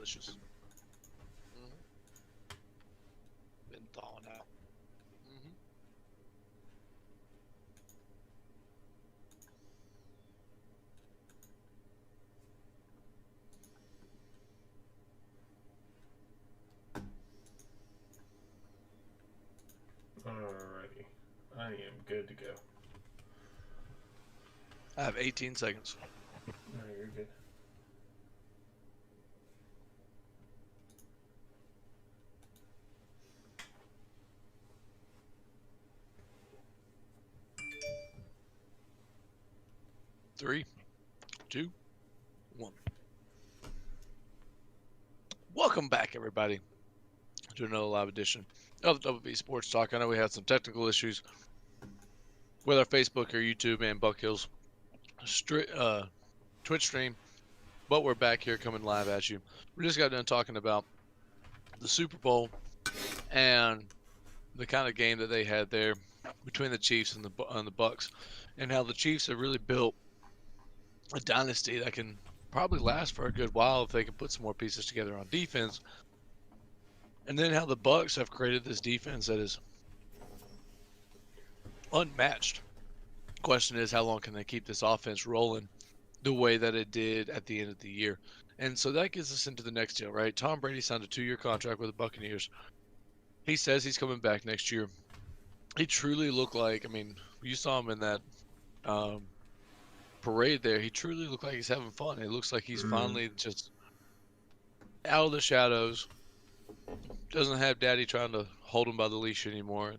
delicious. Been thawing out. Alrighty. I am good to go. I have 18 seconds. No, you're good. Three, two, one. Welcome back, everybody, to another live edition of the WB Sports Talk. I know we had some technical issues with our Facebook or YouTube and BuckHeels Twitch stream, but we're back here coming live at you. We just got done talking about the Super Bowl and the kind of game that they had there between the Chiefs and the Bucks, and how the Chiefs have really built a dynasty that can probably last for a good while if they can put some more pieces together on defense. And then how the Bucks have created this defense that is unmatched. Question is, how long can they keep this offense rolling the way that it did at the end of the year? And so that gets us into the next deal, right? Tom Brady signed a 2-year contract with the Buccaneers. He says he's coming back next year. He truly looked like, I mean, you saw him in that parade there. He truly looked like he's having fun. It looks like he's finally just out of the shadows. Doesn't have daddy trying to hold him by the leash anymore. And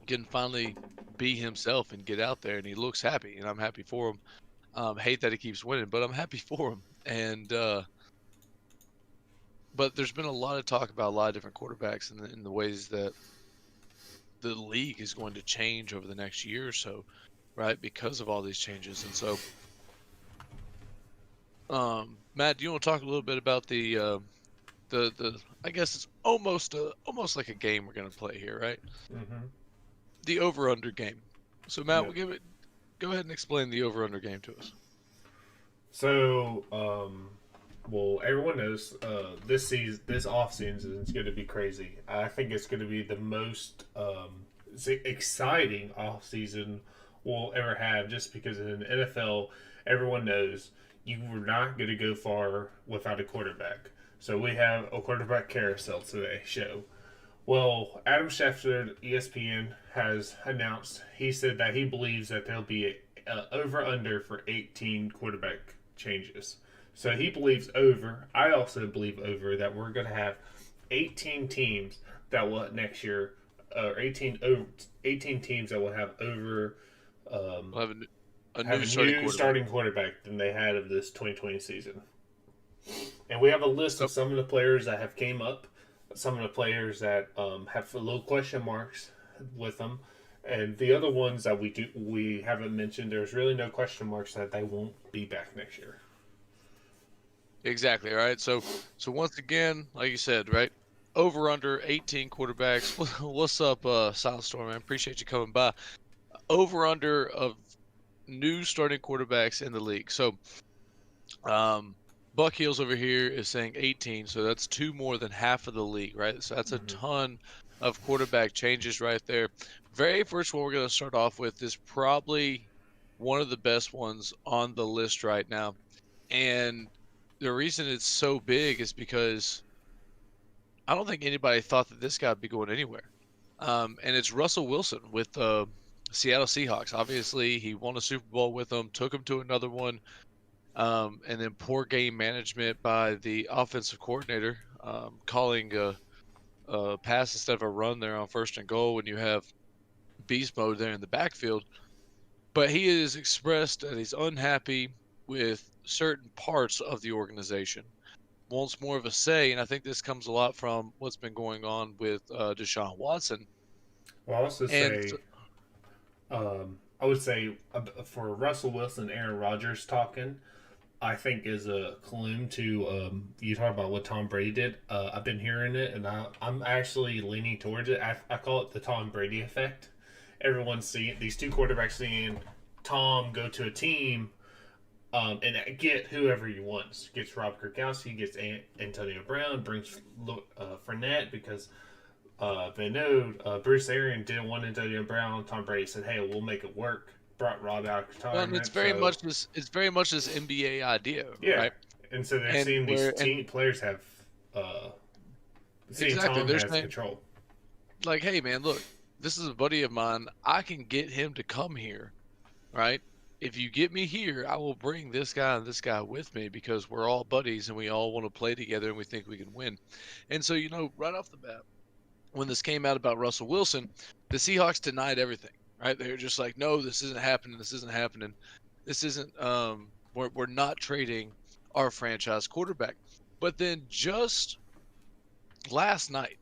can finally be himself and get out there. And he looks happy, and I'm happy for him. Hate that he keeps winning, but I'm happy for him. And but there's been a lot of talk about a lot of different quarterbacks in the ways that the league is going to change over the next year or so, right? Because of all these changes. And so, Matt, do you want to talk a little bit about the I guess it's almost like a game we're going to play here, right? Mm-hmm. The over-under game. So, Matt, Yep. Go ahead and explain the over-under game to us. So, well, everyone knows this off season is going to be crazy. I think it's going to be the most exciting off season we'll ever have, just because in the NFL, everyone knows you were not going to go far without a quarterback. So we have a quarterback carousel today show. Well, Adam Schefter, ESPN, has announced. He said that he believes that there'll be over under for 18 quarterback changes. So he believes over. I also believe over that we're going to have 18 teams that will next year, or 18 teams that will have over We'll have have new a starting new quarterback. starting quarterback than they had of this 2020 season. And we have a list So, of some of the players that have came up, some of the players that have little question marks with them, and the other ones that we haven't mentioned. There's really no question marks that they won't be back next year. exactly, right? So once again, like you said, right? Over under 18 quarterbacks. What's up, Silestorm, man? Appreciate you coming by. Over under of new starting quarterbacks in the league. So, BuckHeels over here is saying 18, so that's 2 more than half of the league, right? So that's a Mm-hmm. ton of quarterback changes right there. Very first one we're going to start off with is probably one of the best ones on the list right now. And the reason it's so big is because I don't think anybody thought that this guy would be going anywhere. And it's Russell Wilson with the Seattle Seahawks. Obviously, he won a Super Bowl with them, took them to another one. And then poor game management by the offensive coordinator, calling a pass instead of a run there on 1st and goal when you have beast mode there in the backfield. But he has expressed that he's unhappy with certain parts of the organization, wants more of a say, and I think this comes a lot from what's been going on with Deshaun Watson. I'll also And say, I would say for Russell Wilson, Aaron Rodgers talking, I think is a clue to you talk about what Tom Brady did. I've been hearing it, and I'm actually leaning towards it. I call it the Tom Brady effect. Everyone's seeing these two quarterbacks seeing Tom go to a team and get whoever he wants. Gets Rob Gronkowski, gets Antonio Brown, brings Fournette because they know Bruce Arian didn't want Antonio Brown. Tom Brady said, "Hey, we'll make it work." Brought Rob out of Well, and retirement, so it's very much this NBA idea, yeah. right? And so they're And seeing these where and team players have, uh, seeing exactly, Tom they're has saying control. like, "Hey, man, look, this is a buddy of mine. I can get him to come here, right? If you get me here, I will bring this guy and this guy with me because we're all buddies and we all want to play together and we think we can win." And so, right off the bat, when this came out about Russell Wilson, the Seahawks denied everything, right? They were just like, "No, this isn't happening. This isn't happening. This isn't we're not trading our franchise quarterback." But then just last night,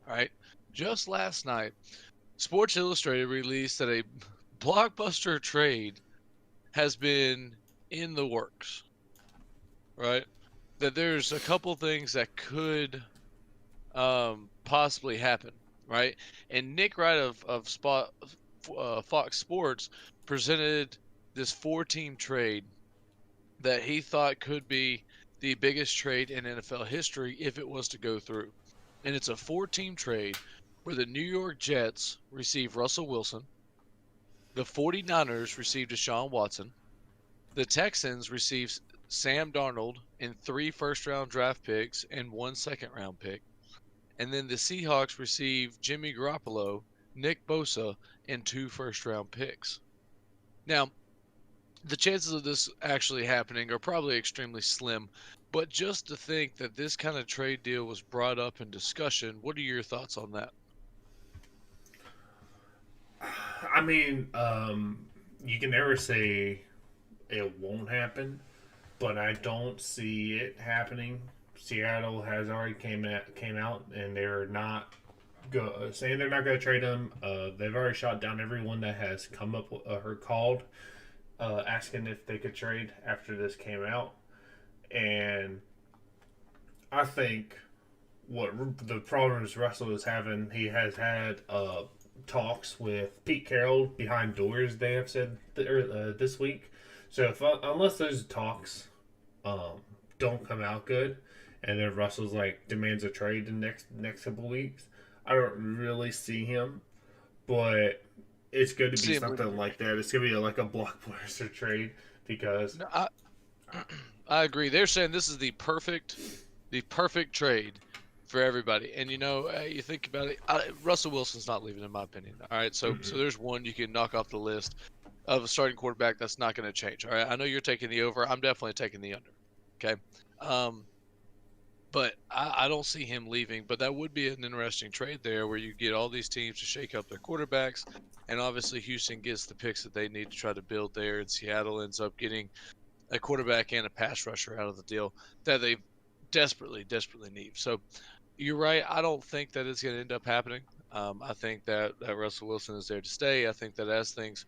right? Just last night, Sports Illustrated released that a blockbuster trade has been in the works, right? That there's a couple things that could possibly happen, right? And Nick Wright of Fox Sports presented this four-team trade that he thought could be the biggest trade in NFL history if it was to go through. And it's a four-team trade where the New York Jets receive Russell Wilson, the 49ers receive Deshaun Watson, the Texans receive Sam Darnold and 3 first-round draft picks and 1 second-round pick. And then the Seahawks receive Jimmy Garoppolo, Nick Bosa, and 2 first-round picks. Now, the chances of this actually happening are probably extremely slim, but just to think that this kind of trade deal was brought up in discussion, what are your thoughts on that? I mean, you can never say it won't happen, but I don't see it happening. Seattle has already came out and they're not saying they're not going to trade him. They've already shot down everyone that has come up or called asking if they could trade after this came out. And I think what the problems Russell is having, he has had talks with Pete Carroll behind doors. They have said this week. So unless those talks um, don't come out good, and then Russell's like demands a trade the next couple weeks, I don't really see him. But it's going to be See him leaving something here. like that. It's going to be like a blockbuster trade because No, I agree. They're saying this is the perfect trade for everybody. And you think about it, Russell Wilson's not leaving, in my opinion. All right, so mm-mm. there's one you can knock off the list of a starting quarterback that's not going to change. All right, I know you're taking the over. I'm definitely taking the under. Okay, um, but I don't see him leaving. But that would be an interesting trade there, where you get all these teams to shake up their quarterbacks, and obviously Houston gets the picks that they need to try to build there, and Seattle ends up getting a quarterback and a pass rusher out of the deal that they desperately, desperately need. So you're right. I don't think that it's going to end up happening. I think that Russell Wilson is there to stay. I think that as things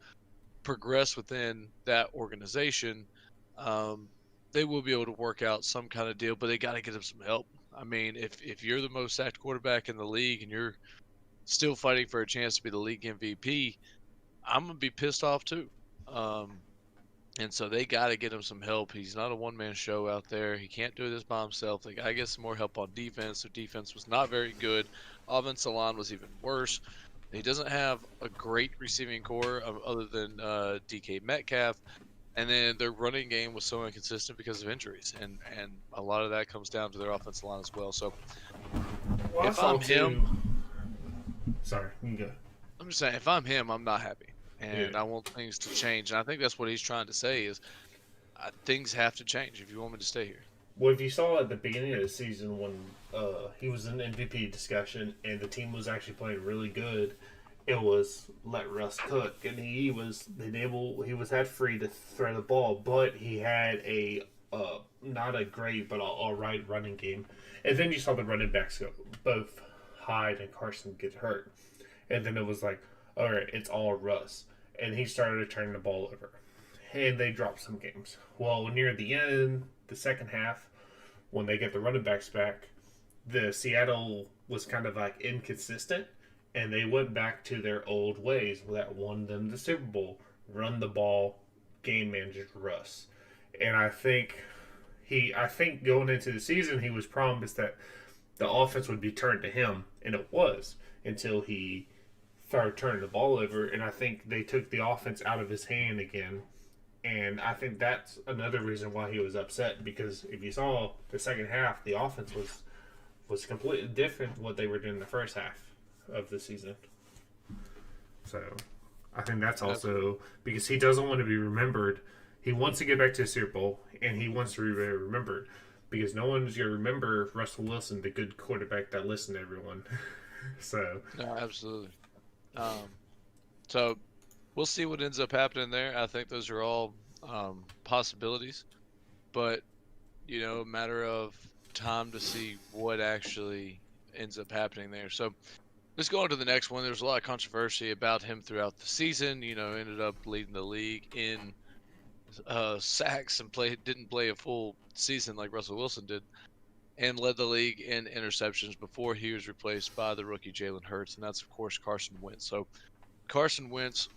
progress within that organization, um, they will be able to work out some kind of deal, but they got to get him some help. I mean, if you're the most sacked quarterback in the league and you're still fighting for a chance to be the league MVP, I'm gonna be pissed off too. Um, and so they got to get him some help. He's not a one-man show out there. He can't do this by himself. They got to get some more help on defense. Their defense was not very good. Offensive line was even worse. He doesn't have a great receiving core other than DK Metcalf. And then their running game was so inconsistent because of injuries. And a lot of that comes down to their offensive line as well. So Well, I if saw I'm him, too. Sorry, you can go. I'm just saying, if I'm him, I'm not happy. Yeah. And I want things to change. And I think that's what he's trying to say is things have to change if you want me to stay here. Well, if you saw at the beginning of the season when he was in MVP discussion and the team was actually playing really good, it was let Russ cook, and he was had free to throw the ball, but he had a not a great but all right running game, and then you saw the running backs go both Hyde and Carson get hurt, and then it was like, all right, it's all Russ, and he started to turn the ball over, and they dropped some games. Well, near the end, the second half, when they get the running backs back, the Seattle was kind of like inconsistent, and they went back to their old ways that won them the Super Bowl: run the ball, game manager Russ. And I think going into the season, he was promised that the offense would be turned to him, and it was until he started turning the ball over. And I think they took the offense out of his hand again. And I think that's another reason why he was upset because if you saw the second half, the offense was completely different from what they were doing the first half of the season. So I think that's also because he doesn't want to be remembered. He wants to get back to the Super Bowl, and he wants to be remembered because no one's going to remember Russell Wilson, the good quarterback that listened to everyone. So, No, absolutely. Um, so we'll see what ends up happening there. I think those are all possibilities, but a matter of time to see what actually ends up happening there. So let's go on to the next one. There's a lot of controversy about him throughout the season. Ended up leading the league in sacks and didn't play a full season like Russell Wilson did, and led the league in interceptions before he was replaced by the rookie Jalen Hurts, and that's of course Carson Wentz. So Carson Wentz,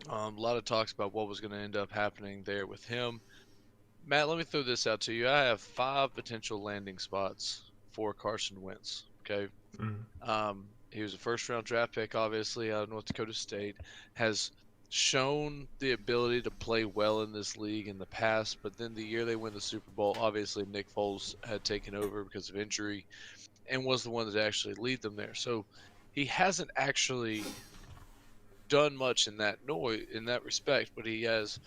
a lot of talks about what was going to end up happening there with him. Matt, let me throw this out to you. I have 5 potential landing spots for Carson Wentz. Okay. mm, He was a first round draft pick, obviously, out of North Dakota State, has shown the ability to play well in this league in the past, but then the year they win the Super Bowl, obviously Nick Foles had taken over because of injury and was the one that actually lead them there. So he hasn't actually done much in that respect, but he has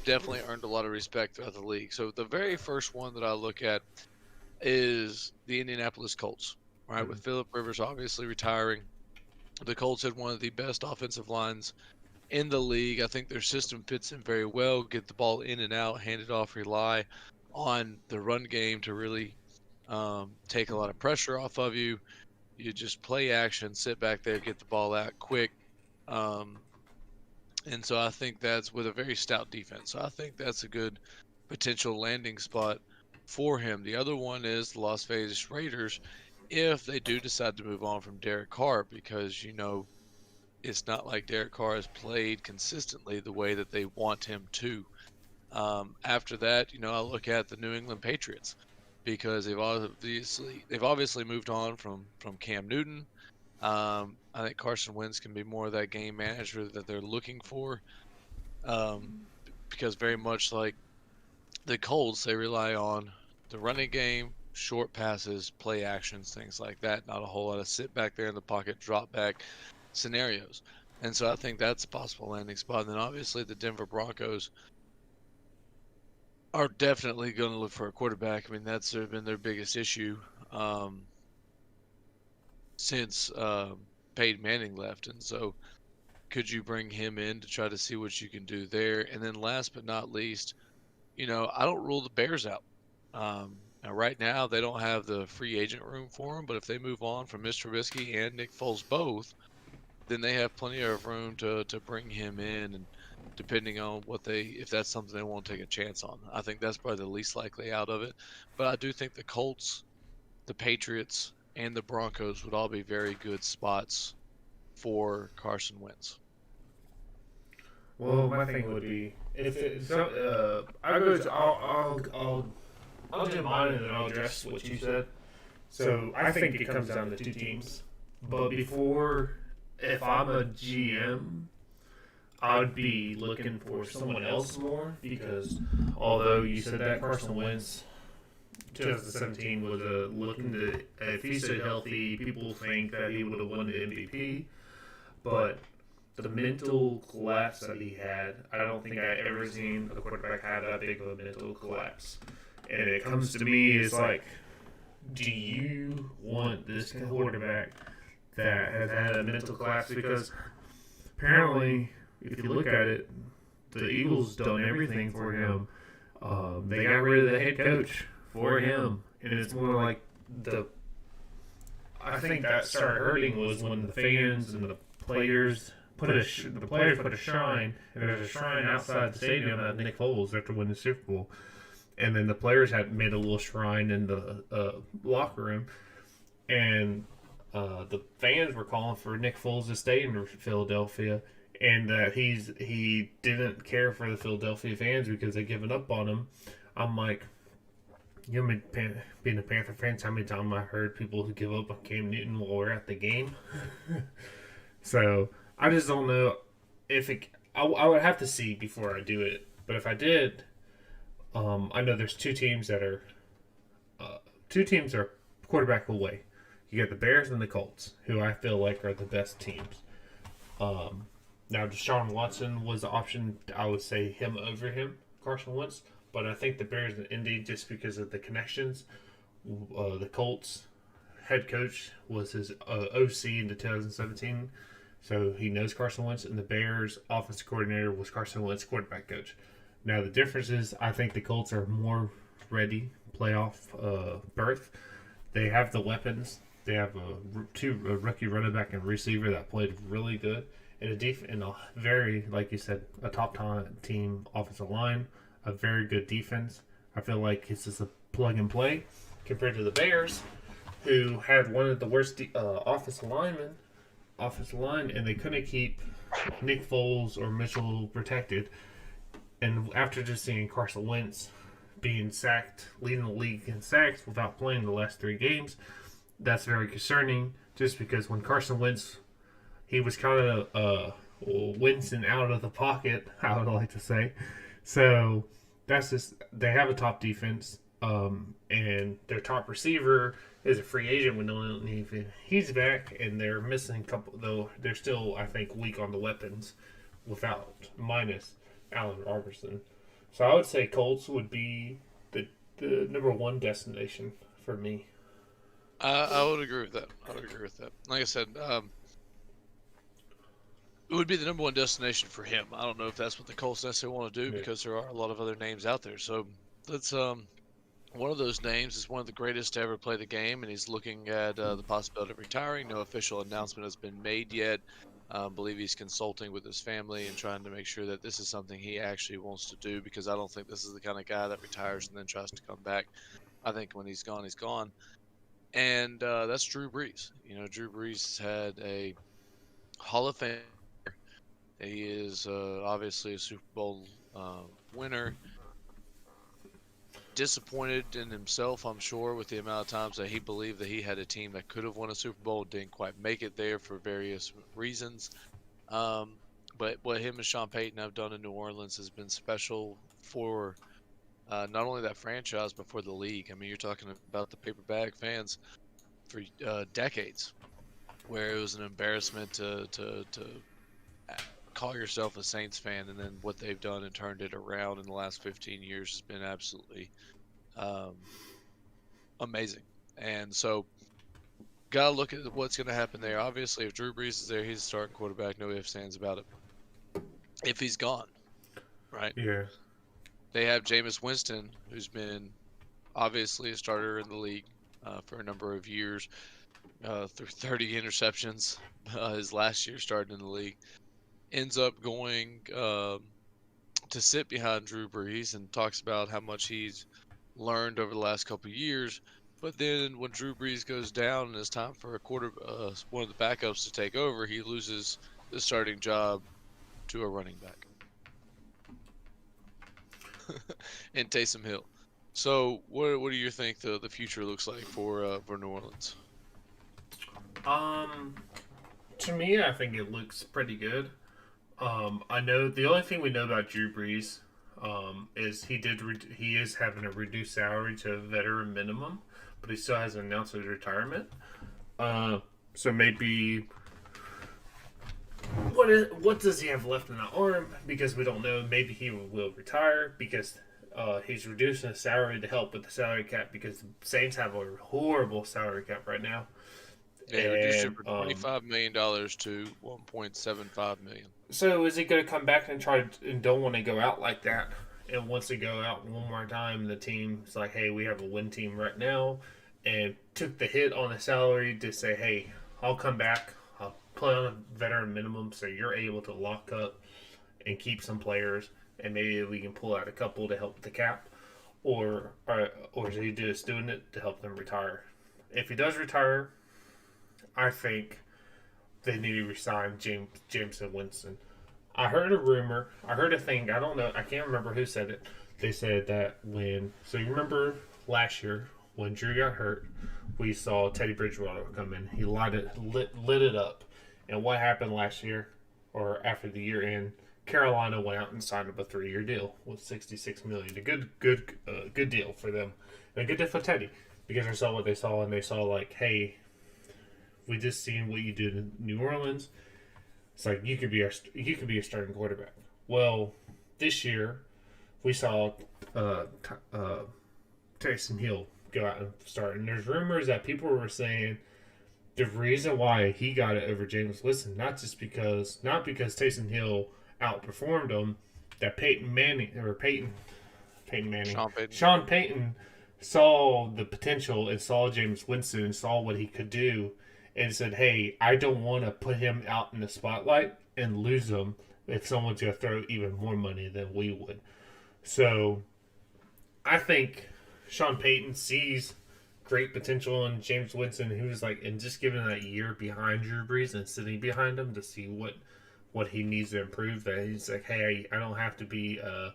definitely earned a lot of respect throughout the league. So the very first one that I look at is the Indianapolis Colts, right? mm, With Philip Rivers obviously retiring, the Colts had one of the best offensive lines in the league. I think their system fits in very well. Get the ball in and out, hand it off, rely on the run game to really take a lot of pressure off of you. You just play action, sit back there, get the ball out quick. Um, and so I think that's with a very stout defense. So I think that's a good potential landing spot for him. The other one is the Las Vegas Raiders if they do decide to move on from Derek Carr because, it's not like Derek Carr has played consistently the way that they want him to. After that, I look at the New England Patriots because they've obviously moved on from Cam Newton. I think Carson Wentz can be more of that game manager that they're looking for. Um, because very much like the Colts, they rely on the running game, short passes, play actions, things like that. Not a whole lot of sit back there in the pocket, drop back scenarios. And so I think that's a possible landing spot. And then obviously the Denver Broncos are definitely going to look for a quarterback. I mean, that's been their biggest issue um, since Peyton Manning left. And so could you bring him in to try to see what you can do there? And then last but not least, I don't rule the Bears out. Now right now they don't have the free agent room for him, but if they move on from Mr. Trubisky and Nick Foles both, then they have plenty of room to bring him in, and depending on if that's something they want to take a chance on. I think that's probably the least likely out of it. But I do think the Colts, the Patriots, and the Broncos would all be very good spots for Carson Wentz. well, my thing would be if it's I go to, I'll do mine and then I'll address what you said. So I think it comes down to 2 teams. But before, if I'm a GM, I'd be looking for someone else more because although you said that Carson Wentz 2017 was looking to, if he stayed healthy, people think that he would have won the MVP. But the mental collapse that he had, I don't think I ever seen a quarterback have that big of a mental collapse. And it comes to me as like, do you want this quarterback that has had a mental collapse? Because apparently, if you look at it, the Eagles done everything for him. They got rid of the head coach for him, and it's more like the. I think that started hurting was when the fans and the players the players put a shrine, and there's a shrine outside the stadium at Nick Foles after winning the Super Bowl, and then the players had made a little shrine in the locker room, and the fans were calling for Nick Foles to stay in Philadelphia, and that he didn't care for the Philadelphia fans because they given up on him. I'm like, you know, being a Panther fan, how many times I heard people who give up on Cam Newton while we're at the game. So I just don't know if it. I would have to see before I do it. But if I did, I know there's uh, two teams are quarterback away. You got the Bears and the Colts, who I feel like are the best teams. Um, Now Deshaun Watson was the option. I would say him over him, Carson Wentz. But I think the Bears and Indy, just because of the connections, the Colts head coach was his OC in 2017, so he knows Carson Wentz, and the Bears offensive coordinator was Carson Wentz quarterback coach. Now the difference is, I think the Colts are more ready playoff berth. They have the weapons. They have a rookie running back and receiver that played really good, and and a very, like you said, a top team offensive line, a very good defense. I feel like it's just a plug and play compared to the Bears, who had one of the worst offensive line, and they couldn't keep Nick Foles or Mitchell protected. And after just seeing Carson Wentz being sacked, leading the league in sacks without playing the last 3 games, that's very concerning. Just because when Carson Wentz, he was kind of wincing out of the pocket, I would like to say. So that's just, they have a top defense, and their top receiver is a free agent when he's back, and they're missing a couple, though they're still, I think, weak on the weapons without minus Allen Robertson. So I would say Colts would be the number one destination for me. I would agree with that. I would agree with that. Like I said, it would be the number one destination for him. I don't know if that's what the Colts necessarily want to do Yeah. because there are a lot of other names out there. So that's one of those names is one of the greatest to ever play the game, and he's looking at the possibility of retiring. No official announcement has been made yet. I believe he's consulting with his family and trying to make sure that this is something he actually wants to do, because I don't think this is the kind of guy that retires and then tries to come back. I think when he's gone, he's gone. And that's Drew Brees. You know, Drew Brees had a Hall of Fame. He is obviously a Super Bowl winner. Disappointed in himself, I'm sure, with the amount of times that he believed that he had a team that could have won a Super Bowl, didn't quite make it there for various reasons. Um, but what him and Sean Payton have done in New Orleans has been special for not only that franchise, but for the league. I mean, you're talking about the paper bag fans for decades, where it was an embarrassment to call yourself a Saints fan, and then what they've done and turned it around in the last 15 years has been absolutely um, amazing. And so, gotta look at what's going to happen there. Obviously, if Drew Brees is there, he's a starting quarterback. No ifs, ands about it. If he's gone, right? Yeah. They have Jameis Winston, who's been obviously a starter in the league for a number of years, through 30 interceptions. His last year starting in the league, ends up going to sit behind Drew Brees and talks about how much he's learned over the last couple of years. But then when Drew Brees goes down and it's time for one of the backups to take over, he loses the starting job to a running back in Taysom Hill. So what do you think the future looks like for New Orleans? Um, to me, I think it looks pretty good. I know the only thing we know about Drew Brees, is he is having a reduced salary to a veteran minimum, but he still hasn't announced his retirement. Uh, so maybe what does he have left in the arm? Because we don't know. Maybe he will retire because he's reducing his salary to help with the salary cap, because the Saints have a horrible salary cap right now. Yeah, he reduced it And from $25 million to 1.75 million. so is he going to come back and try and don't want to go out like that? And wants to go out one more time, the team's like, hey, we have a win team right now, and took the hit on the salary to say, hey, I'll come back. I'll play on a veteran minimum so you're able to lock up and keep some players, and maybe we can pull out a couple to help with the cap. Or is he just doing it to help them retire? If he does retire, I think they need to resign James and Winston. I heard a rumor. I heard a thing. I don't know. I can't remember who said it. They said that when. So you remember last year when Drew got hurt, we saw Teddy Bridgewater come in. He lit it up. And what happened last year, or after the year end? Carolina went out and signed up a 3-year deal with $66 million. A good deal for them, and a good deal for Teddy because they saw what they saw, and they saw like, hey, we just seen what you did in New Orleans. It's like you could be a starting quarterback. Well, this year we saw uh, uh, Taysom Hill go out and start, and there's rumors that people were saying the reason why he got it over James Winston, not because Taysom Hill outperformed him, that Peyton Manning, Sean Payton. Sean Payton saw the potential and saw James Winston and saw what he could do and said, hey, I don't want to put him out in the spotlight and lose him if someone's going to throw even more money than we would. So I think Sean Payton sees great potential in James Winston, who's like, and just given that year behind Drew Brees and sitting behind him to see what he needs to improve. That he's like, hey, I don't have to be a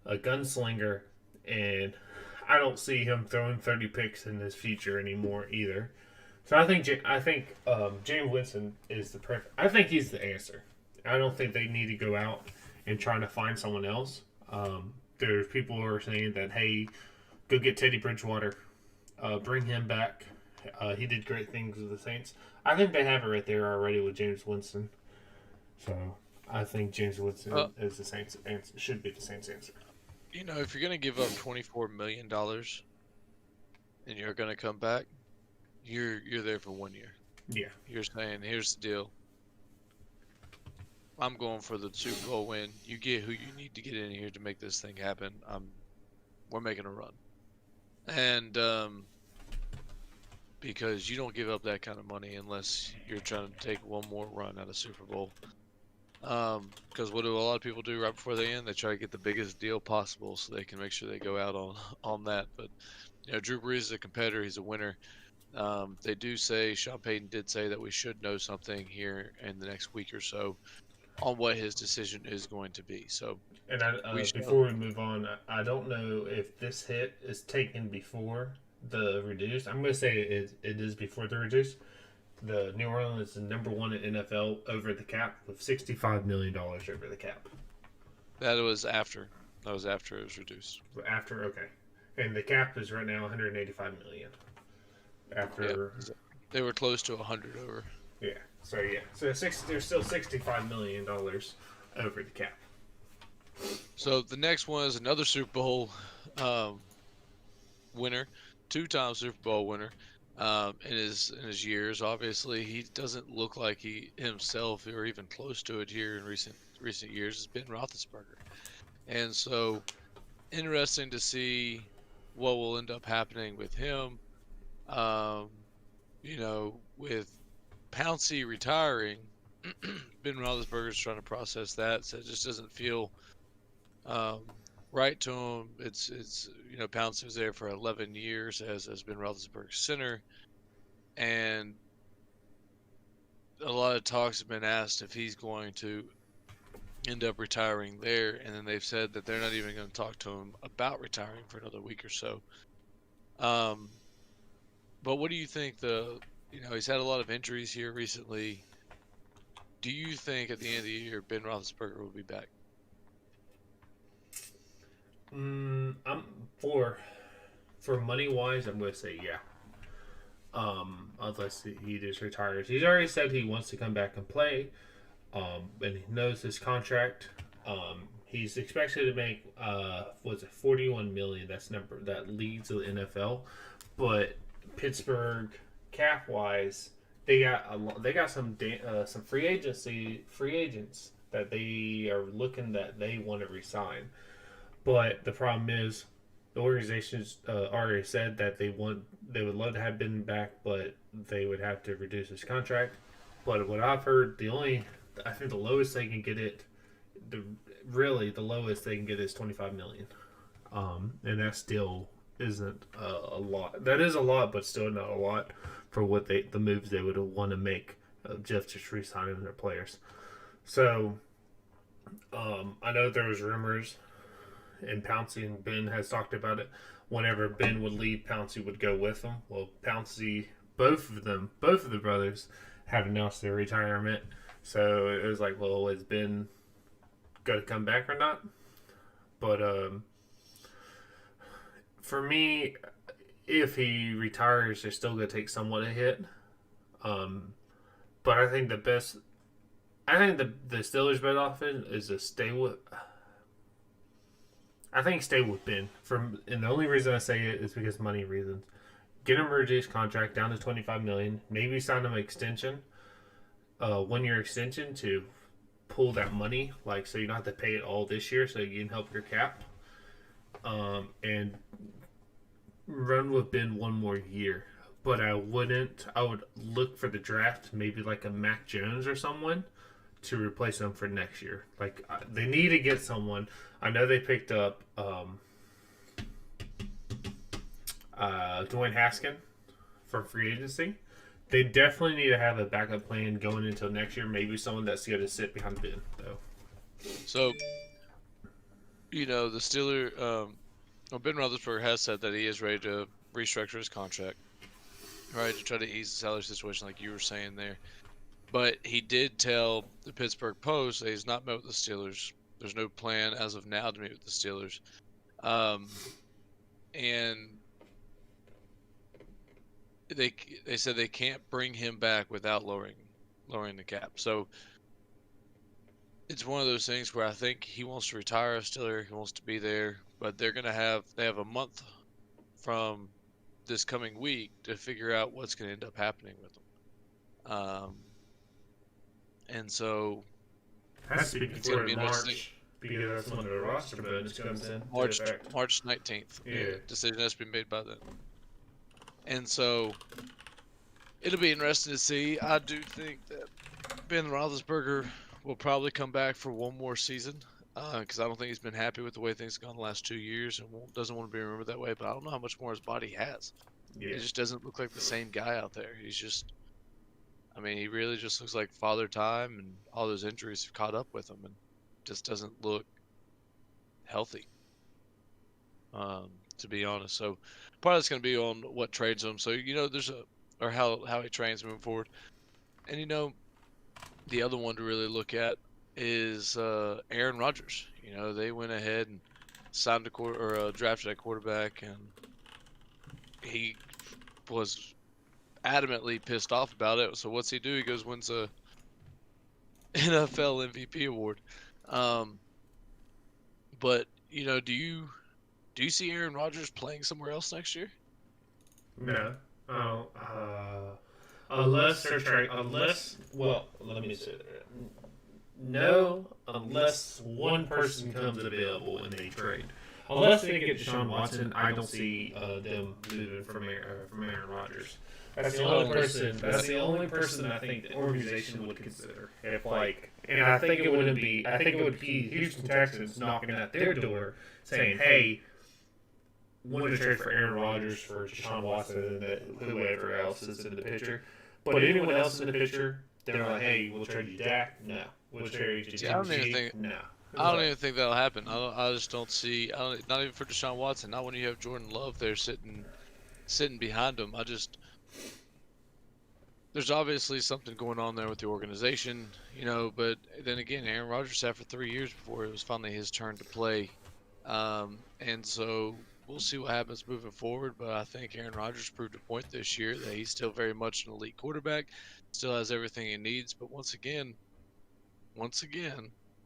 gunslinger, and I don't see him throwing 30 picks in his future anymore either. So I think James Winston is the perfect. I think he's the answer. I don't think they need to go out and try to find someone else. There's people who are saying that, hey, go get Teddy Bridgewater, bring him back. He did great things with the Saints. I think they have it right there already with James Winston. So I think James Winston is the Saints answer, should be the Saints answer. You know, if you're gonna give up $24 million and you're gonna come back, you're there for 1 year. Yeah. You're saying, here's the deal. I'm going for the Super Bowl win. You get who you need to get in here to make this thing happen. We're making a run. And because you don't give up that kind of money unless you're trying to take one more run at a Super Bowl. Because what do a lot of people do right before they end? They try to get the biggest deal possible so they can make sure they go out on that. But you know, Drew Brees is a competitor. He's a winner. They do say, Sean Payton did say that we should know something here in the next week or so on what his decision is going to be. So, and before we move on, I don't know if this hit is taken before the reduced. I'm going to say it is before the reduced. The New Orleans is number one in NFL over the cap with $65 million over the cap. That was after. That was after it was reduced. After, okay. And the cap is right now $185 million. After they were close to 100 over. Yeah. So there's still $65 million over the cap. So the next one is another Super Bowl winner, two-time Super Bowl winner. In his years, obviously, he doesn't look like he himself or even close to it here in recent years. Has been Roethlisberger, and so interesting to see what will end up happening with him. You know, with Pouncey retiring, Ben Roethlisberger's trying to process that, so it just doesn't feel right to him. It's you know, Pouncey was there for 11 years as Ben Roethlisberger's center, and a lot of talks have been asked if he's going to end up retiring there, and then they've said that they're not even going to talk to him about retiring for another week or so. But what do you think you know, he's had a lot of injuries here recently. Do you think at the end of the year Ben Roethlisberger will be back? I'm for money wise, I'm going to say yeah. Unless he just retires. He's already said he wants to come back and play. And he knows his contract. He's expected to make was it 41 million? That's number that leads the NFL. But Pittsburgh cap wise, they got some free agents that they are looking that they want to resign. But the problem is, the organization's already said that they would love to have Ben back, but they would have to reduce his contract. But what I've heard, I think the lowest they can get it, the lowest they can get is 25 million, and that still isn't a lot. That is a lot, but still not a lot for what the moves they would want to make. Just re-signing their players. So I know there was rumors, and Pouncey and Ben has talked about it. Whenever Ben would leave, Pouncey would go with him. Well, Pouncey, both of them, both of the brothers, have announced their retirement. So it was like, well, is Ben going to come back or not? But for me, if he retires, they're still going to take somewhat a hit. Um, but I think the best, I think the Steelers' best option is to stay with. I think stay with Ben. And the only reason I say it is because money reasons. Get him a reduced contract down to 25 million. Maybe sign him an extension, 1 year extension to pull that money, like so you don't have to pay it all this year, so you can help your cap. And run with Ben 1 more year. But I wouldn't. I would look for the draft, maybe like a Mac Jones or someone to replace him for next year. Like they need to get someone. I know they picked up Dwayne Haskin from free agency. They definitely need to have a backup plan going until next year. Maybe someone that's going to sit behind Ben, though. So, the well, Ben Roethlisberger has said that he is ready to restructure his contract, right, to try to ease the salary situation, like you were saying there. But he did tell the Pittsburgh Post that he's not met with the Steelers. There's no plan as of now to meet with the Steelers. And they said they can't bring him back without lowering the cap. So it's one of those things where I think he wants to retire a Steeler. He wants to be there, but they have a month from this coming week to figure out what's going to end up happening with him. And so Has to be it's going to before be interesting. March because that's when the roster bonus comes in. March 19th. Yeah. Decision has to be made by then. And so it'll be interesting to see. I do think that Ben Roethlisberger will probably come back for one more season because I don't think he's been happy with the way things have gone the last 2 years and doesn't want to be remembered that way. But I don't know how much more his body has. Yeah. He just doesn't look like the same guy out there. He really just looks like Father Time, and all those injuries have caught up with him and just doesn't look healthy, to be honest. So part of it's going to be on what trades him. So, or how he trains moving forward. And, the other one to really look at is Aaron Rodgers. They went ahead and signed drafted a quarterback, and he was adamantly pissed off about it. So what's he do? He goes wins a NFL MVP award. But do you see Aaron Rodgers playing somewhere else next year? No. Oh, unless they're trying. Unless, well, let me say that. No, unless one person comes available and they trade. Unless they get Deshaun Watson, I don't see them moving from Aaron Rodgers. That's the only person. That's the only person I think the organization would consider. If and I think it wouldn't be. I think it would be Houston Texans knocking at their door, saying, "Hey, want to trade for Aaron Rodgers for Deshaun Watson and whoever else is in the picture." But anyone else in the picture, they're like, "Hey, we'll trade you Dak." No, we'll trade you See, I don't even think. No. I don't even think that'll happen. I just don't see. Not even for Deshaun Watson. Not when you have Jordan Love there sitting behind him. There's obviously something going on there with the organization, But then again, Aaron Rodgers sat for 3 years before it was finally his turn to play, and so we'll see what happens moving forward. But I think Aaron Rodgers proved a point this year that he's still very much an elite quarterback, still has everything he needs. But once again,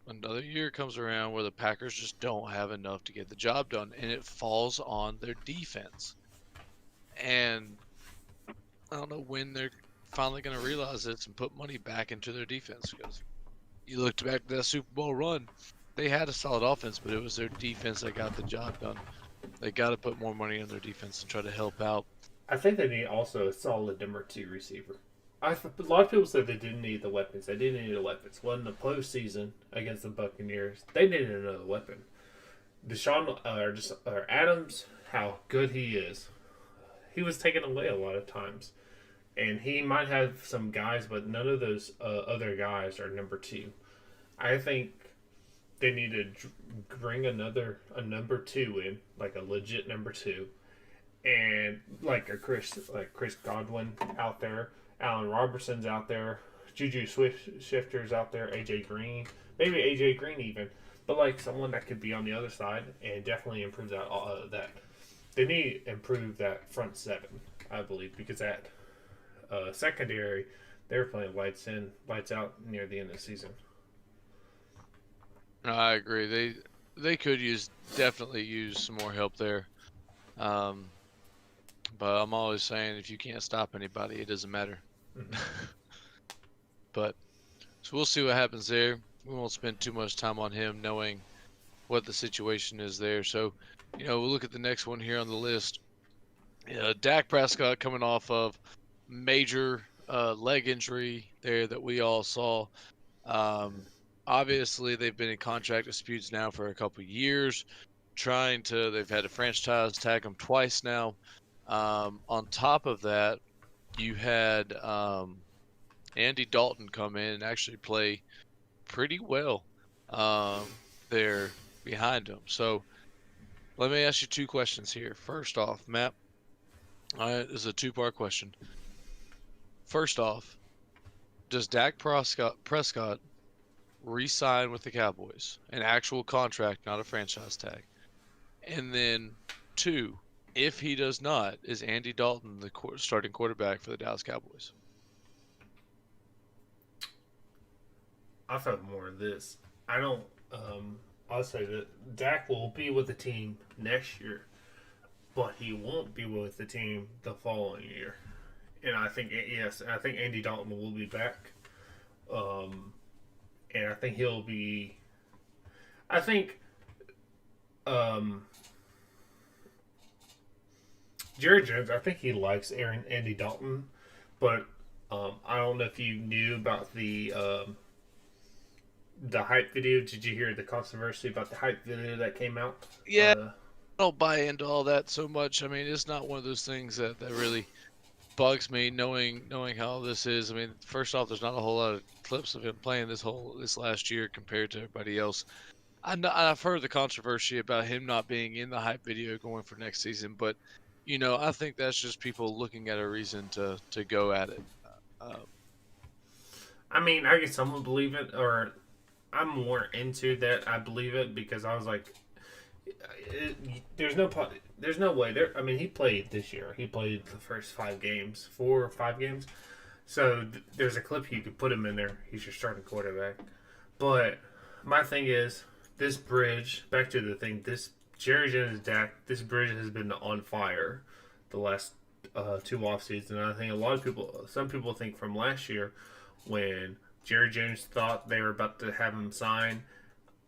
another year comes around where the Packers just don't have enough to get the job done, and it falls on their defense. And I don't know when they're finally going to realize this and put money back into their defense, because you looked back to that Super Bowl run, they had a solid offense, but it was their defense that got the job done. They got to put more money in their defense and try to help out. I think they need also a solid number 2 receiver. A lot of people said they didn't need the weapons. They didn't need the weapons. Well, in the postseason against the Buccaneers, they needed another weapon. Adams, how good he is. He was taken away a lot of times. And he might have some guys, but none of those other guys are number 2. I think they need to bring a number two in, like a legit number two, and like Chris Godwin out there, Allen Robertson's out there, Juju Swift Shifter's out there, AJ Green, maybe AJ Green even, but like someone that could be on the other side and definitely improve that. They need to improve that front seven, I believe, because that secondary they were playing lights in, lights out near the end of the season. No, I agree. They could definitely use some more help there. Um, but I'm always saying if you can't stop anybody, it doesn't matter. Mm-hmm. But so we'll see what happens there. We won't spend too much time on him knowing what the situation is there. So, we'll look at the next one here on the list. Dak Prescott coming off of major leg injury there that we all saw. Um, Obviously, they've been in contract disputes now for a couple years. They've had a franchise tag him twice now. On top of that, you had Andy Dalton come in and actually play pretty well there behind him. So let me ask you two questions here. First off, Matt, this is a two-part question. First off, does Dak Prescott re-sign with the Cowboys? An actual contract, not a franchise tag. And then two, if he does not, is Andy Dalton the starting quarterback for the Dallas Cowboys? I thought more of this. I don't. I'll say that Dak will be with the team next year, but he won't be with the team the following year. And I think I think Andy Dalton will be back. And I think he'll be. I think. Jerry Jones. I think he likes Andy Dalton, but I don't know if you knew about the hype video. Did you hear the controversy about the hype video that came out? Yeah, I don't buy into all that so much. I mean, it's not one of those things that really bugs me knowing how this is. I mean, first off, there's not a whole lot of clips of him playing this last year compared to everybody else. I've heard the controversy about him not being in the hype video going for next season, but I think that's just people looking at a reason to go at it. I mean, I guess some would believe it, or I'm more into that. I believe it because I was like, there's no way there. I mean, he played this year. He played the first 5 games, 4 or 5 games. So there's a clip you could put him in there. He's your starting quarterback. But my thing is this bridge. Back to the thing. This Jerry Jones Dak. This bridge has been on fire the last 2 off seasons. And I think some people think from last year when Jerry Jones thought they were about to have him sign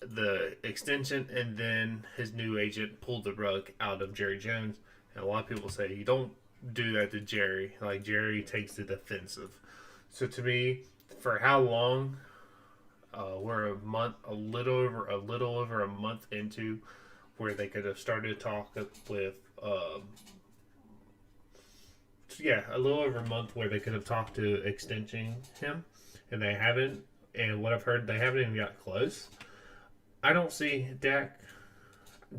the extension, and then his new agent pulled the rug out of Jerry Jones. And a lot of people say you don't do that to Jerry. Like Jerry takes the defensive. So to me, for how long? We're a little over a month into where they could have started to talk with. A little over a month where they could have talked to extension him, and they haven't. And what I've heard, they haven't even got close. I don't see Dak.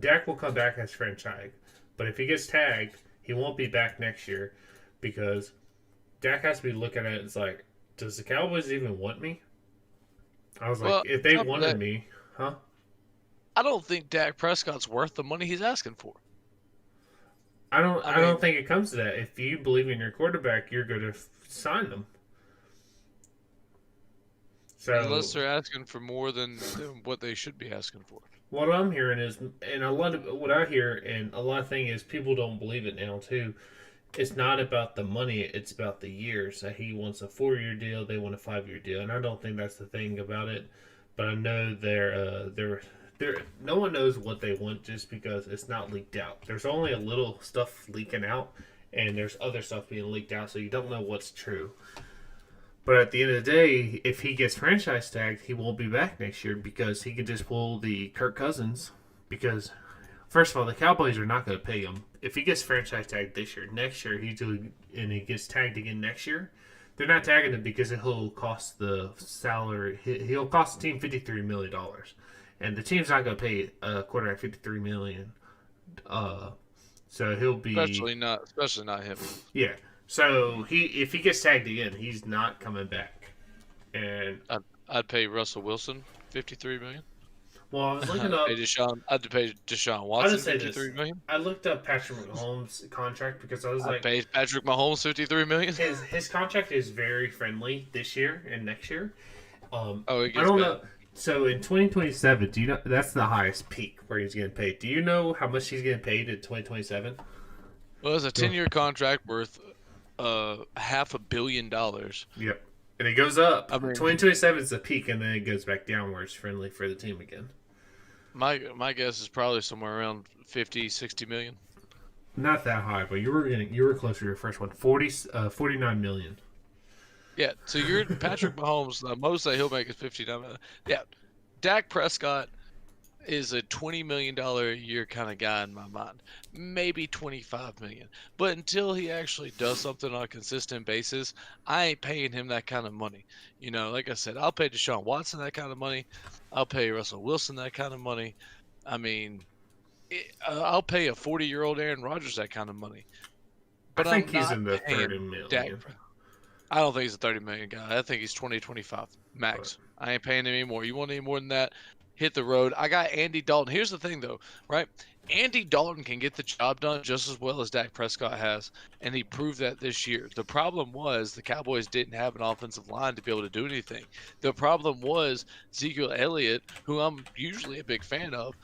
Dak will come back as franchise, but if he gets tagged, he won't be back next year because Dak has to be looking at it as like, does the Cowboys even want me? I was Well, like, if they top of wanted that, me, huh? I don't think Dak Prescott's worth the money he's asking for. I don't. I I don't mean, think it comes to that. If you believe in your quarterback, you're going to sign them. unless So they're asking for more than what they should be asking for. what I'm hearing is, and a lot of what I hear, and a lot of thing is, people don't believe it now too. It's not about the money; it's about the years. He wants a 4-year deal; they want a 5-year deal, and I don't think that's the thing about it. But I know they're. No one knows what they want just because it's not leaked out. There's only a little stuff leaking out, and there's other stuff being leaked out, so you don't know what's true. But at the end of the day, if he gets franchise tagged, he won't be back next year because he could just pull the Kirk Cousins. Because, first of all, the Cowboys are not going to pay him. If he gets franchise tagged this year, next year, and he gets tagged again next year, they're not tagging him because he'll cost the salary. He'll cost the team $53 million. and the team's not going to pay a quarterback $53 million. Uh, so he'll be Especially not him. yeah. So if he gets tagged again, he's not coming back. And I'd pay Russell Wilson 53 million. well, I was looking up. I'd pay Deshaun I'll Watson just say 53 this: million. I looked up Patrick Mahomes' contract because I was I'd like, pay Patrick Mahomes 53 million. his contract is very friendly this year and next year. Oh, it I gets don't bad. know. So in 2027, do you know that's the highest peak where he's getting paid? Do you know how much he's getting paid in 2027? Well, it's a Go. 10-year contract worth $500 million. Yep. And it goes up. I mean, 2027 is the peak, and then it goes back down where it's friendly for the team again. my guess is probably somewhere around 50, 60 million. Not that high, but you were close to your first one. 49 million. Yeah, so you're Patrick Mahomes. The most that he'll make is 59 million. Yeah, Dak Prescott is a $20 million a year kind of guy in my mind. Maybe 25 million. But until he actually does something on a consistent basis, I ain't paying him that kind of money. You know, like I said, I'll pay Deshaun Watson that kind of money. I'll pay Russell Wilson that kind of money. I mean, I'll pay a 40-year-old Aaron Rodgers that kind of money. I But think I'm he's not in the paying 30 Dak. million. I don't think he's a 30 million guy. I think he's 20, 25 But max. I ain't paying him anymore. You want any more than that? Hit the road. I got Andy Dalton. Here's the thing, though, right? Andy Dalton can get the job done just as well as Dak Prescott has, and he proved that this year. The problem was the Cowboys didn't have an offensive line to be able to do anything. The problem was Ezekiel Elliott, who I'm usually a big fan of,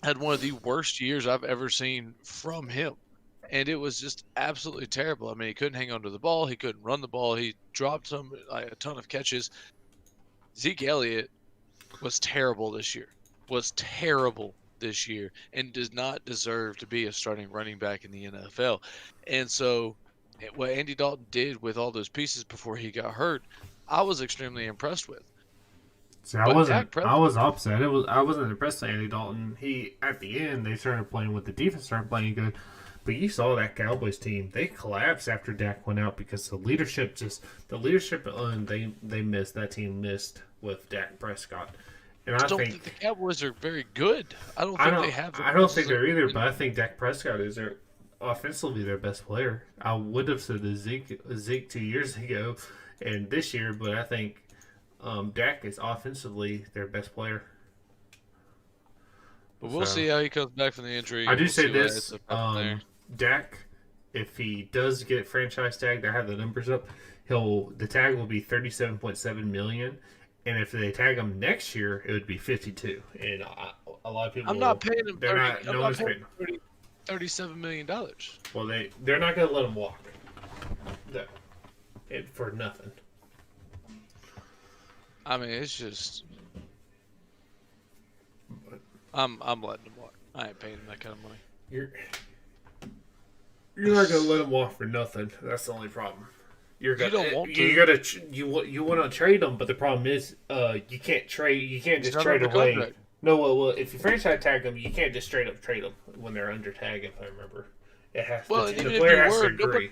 had one of the worst years I've ever seen from him. And it was just absolutely terrible. I mean, he couldn't hang on to the ball. He couldn't run the ball. He dropped a ton of catches. Zeke Elliott was terrible this year. Was terrible this year and does not deserve to be a starting running back in the NFL. And so what Andy Dalton did with all those pieces before he got hurt, I was extremely impressed with. see, But Dak I Prescott, was upset. I wasn't impressed with Andy Dalton. He at the end they started playing with the defense started playing good. But you saw that Cowboys team; they collapsed after Dak went out because they missed. That team missed with Dak Prescott, and I I don't think think the Cowboys are very good. I don't I think they don't have the I don't pieces think that they're either. can. But I think Dak Prescott is their offensively their best player. I would have said the Zeke 2 years ago, and this year, but I think Dak is offensively their best player. But we'll So see how he comes back from the injury, I and do we'll say see what this: ends up happening there. Dak, if he does get franchise tagged, I have the numbers up. The tag will be 37.7 million, and if they tag him next year, it would be 52. And a lot of I'm not people, paying him they're 30. not. I'm No not one's paying paying. him 30, $37 million. Well, they're not going to let him walk. No, for nothing. I mean, it's just I'm letting him walk. I ain't paying him that kind of money. You're you're not going to let him walk for nothing. That's the only problem. You don't want to. You gotta you want to trade him, but the problem is you can't trade. You can't He's just not trade under away. contract. No, well, if you franchise tag them, you can't just straight up trade them when they're under tag. If I remember, it has Well, to, and the even if player you has to were, agree.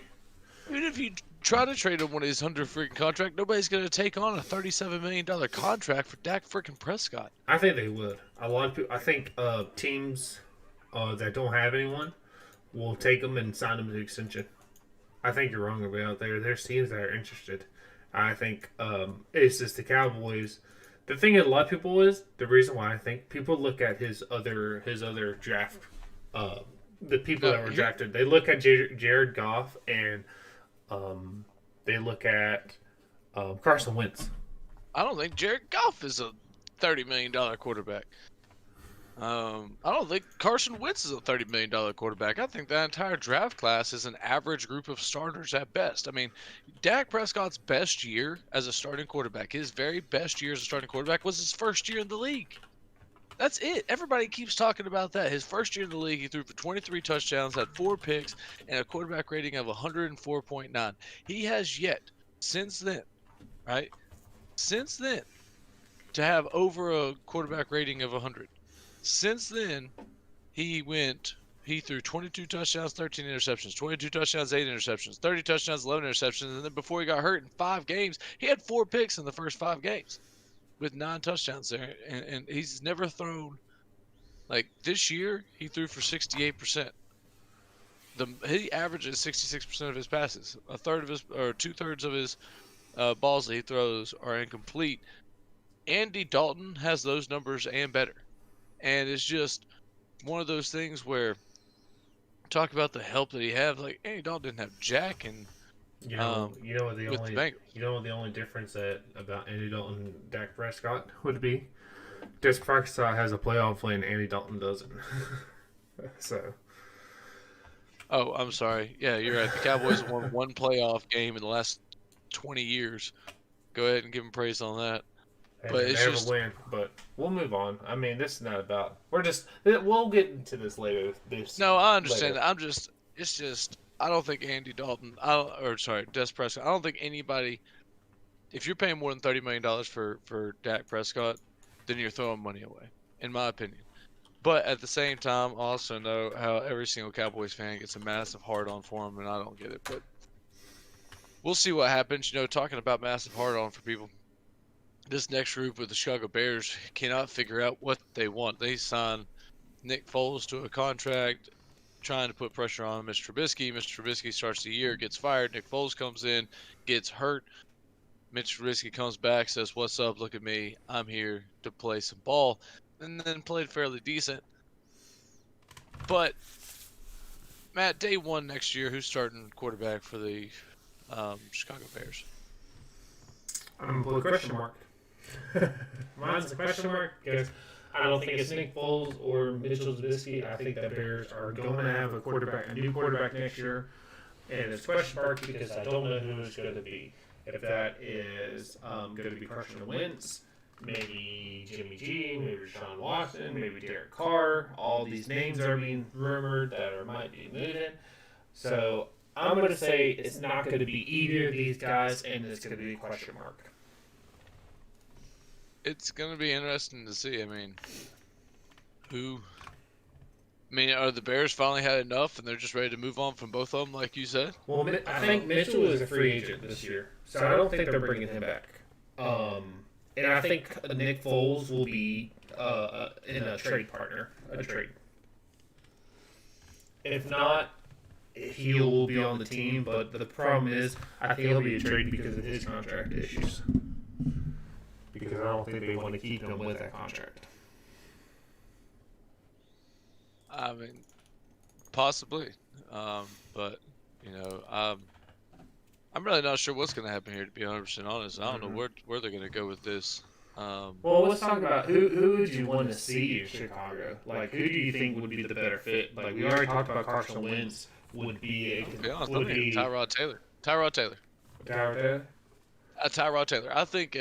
even if you try to trade him when he's under freaking contract, nobody's going to take on a $37 million contract for Dak freaking Prescott. I think they would. A lot of people. I think teams that don't have anyone will take them and sign them to extension. I think you're wrong about there. There's teams that are interested. I think it's just the Cowboys. The thing that a lot of people is the reason why I think people look at his other draft, the people that were Here, drafted. They look at Jared Goff and they look at Carson Wentz. I don't think Jared Goff is a $30 million quarterback. I don't think Carson Wentz is a $30 million quarterback. I think that entire draft class is an average group of starters at best. I mean, Dak Prescott's best year as a starting quarterback, his very best year as a starting quarterback was his first year in the league. That's it. Everybody keeps talking about that. His first year in the league, he threw for 23 touchdowns, had 4 picks, and a quarterback rating of 104.9. He has yet, since then, right? Since then, to have over a quarterback rating of 100. Since then, he threw 22 touchdowns, 13 interceptions, 22 touchdowns, 8 interceptions, 30 touchdowns, 11 interceptions, and then before he got hurt in 5 games, he had 4 picks in the first 5 games. with 9 touchdowns there, and he's never thrown like this year. He threw for 68%. He averages 66% of his passes. A third of his or 2/3 of his balls that he throws are incomplete. Andy Dalton has those numbers and better, and it's just one of those things where talk about the help that he had. Like Andy Dalton didn't have Jack and You know what the with the only Bengals. you know what the only difference that about Andy Dalton and Dak Prescott would be? Dak Prescott has a playoff win, Andy Dalton doesn't. So Oh, I'm sorry. Yeah, you're right. The Cowboys have won one playoff game in the last 20 years. Go ahead and give them praise on that. and But they it's never just win. But we'll move on. I mean, this is not about. We'll get into this later. This no, I understand later. that. It's just I don't think Andy Dalton, or sorry, Des Prescott. I don't think anybody. If you're paying more than $30 million for Dak Prescott, then you're throwing money away, in my opinion. But at the same time, I also know how every single Cowboys fan gets a massive hard on for him, and I don't get it. But we'll see what happens. Talking about massive hard on for people. This next group with the Chicago Bears cannot figure out what they want. They signed Nick Foles to a contract, trying to put pressure on Mr. Trubisky. Mr. Trubisky starts the year, gets fired. Nick Foles comes in, gets hurt. Mitch Trubisky comes back, says, "What's up? Look at me. I'm here to play some ball," and then played fairly decent. But Matt, day one next year, who's starting quarterback for the Chicago Bears? I'm gonna put a question mark. Mine's a question mark because I don't think it's Nick Foles or Mitchell Trubisky. I think the Bears are going to have a new quarterback next year, and it's question mark because I don't know who it's going to be. If that is going to be Carson Wentz, maybe Jimmy G, maybe Sean Watson, maybe Derek Carr. All these names are being rumored that might be moving. So I'm going to say it's not going to be either of these guys, and it's going to be a question mark. It's going to be interesting to see. I mean, who? I mean, are the Bears finally had enough and they're just ready to move on from both of them, like you said? Well, I think Mitchell is a free agent this year, so I don't think they're bringing him back. And I think Nick Foles will be in a trade partner, a trade. If not, he will be on the team. But the problem is, I think he'll be a trade because of his contract issues. Because I don't think they want to keep him with that contract. I mean, possibly. But, I'm really not sure what's going to happen here, to be 100% honest. I don't know where they're going to go with this. Well, let's talk about who would you want to see in Chicago? Like, who do you think would be the better fit? Like, we already talked about Carson Wentz would be To be honest, I'm would thinking be Tyrod Taylor. Tyrod Taylor. Tyrod. Tyrod Taylor. I think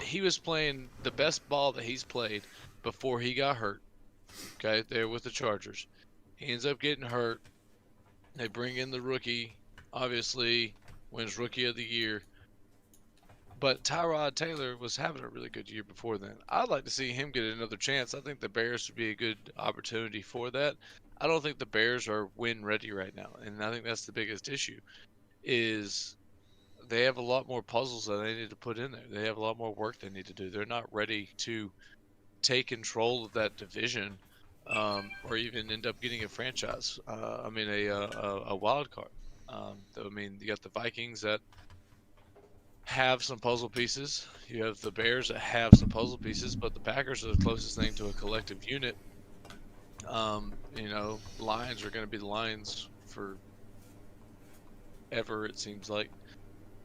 he was playing the best ball that he's played before he got hurt. Okay, there with the Chargers. He ends up getting hurt. They bring in the rookie, obviously wins Rookie of the Year. But Tyrod Taylor was having a really good year before then. I'd like to see him get another chance. I think the Bears would be a good opportunity for that. I don't think the Bears are win ready right now, and I think that's the biggest issue. Is they have a lot more puzzles that they need to put in there. They have a lot more work they need to do. They're not ready to take control of that division, or even end up getting a franchise. A wild card. You got the Vikings that have some puzzle pieces. You have the Bears that have some puzzle pieces, but the Packers are the closest thing to a collective unit. Lions are going to be the Lions for ever, it seems like.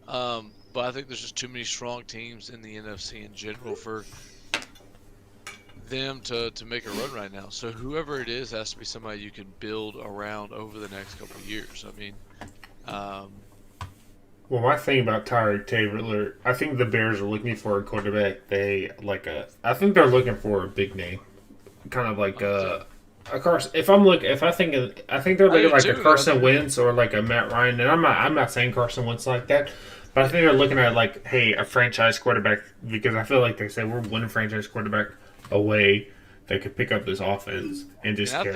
But I think there's just too many strong teams in the NFC in general for them to make a run right now. So whoever it is has to be somebody you can build around over the next couple of years. I mean, Well, my thing about Tyrod Taylor, I think the Bears are looking for a quarterback. I think they're looking for a big name, kind of like a Carson. I think they're looking like a Carson Wentz or like a Matt Ryan. And I'm not saying Carson Wentz like that, but I think they're looking at like, hey, a franchise quarterback, because I feel like they said we're one franchise quarterback away that could pick up this offense and just carry it.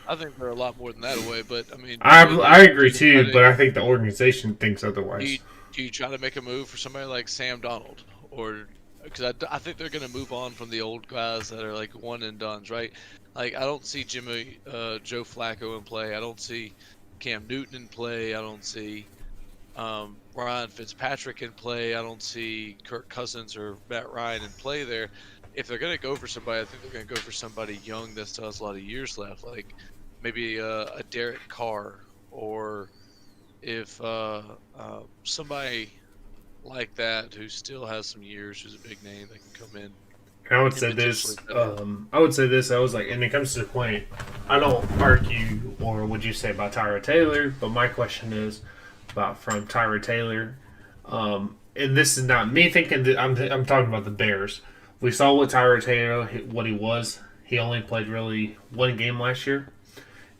I think they're a lot more than that away. But I mean, I agree too, but I think the organization thinks otherwise. Do you try to make a move for somebody like Sam Donald or I think they're going to move on from the old guys that are like one and dones, right? Like I don't see Joe Flacco in play. I don't see Cam Newton in play. I don't see Ryan Fitzpatrick in play. I don't see Kirk Cousins or Matt Ryan in play there. If they're going to go for somebody, I think they're going to go for somebody young that still has a lot of years left, like maybe a Derek Carr, or if somebody like that who still has some years, who's a big name that can come in I would and say potentially this. better. I would say this. I was like, and it comes to the point. I don't argue, or would you say about Tyra Taylor? But my question is about from Tyra Taylor. And this is not me thinking that I'm talking about the Bears. We saw what Tyra Taylor what he was. He only played really one game last year,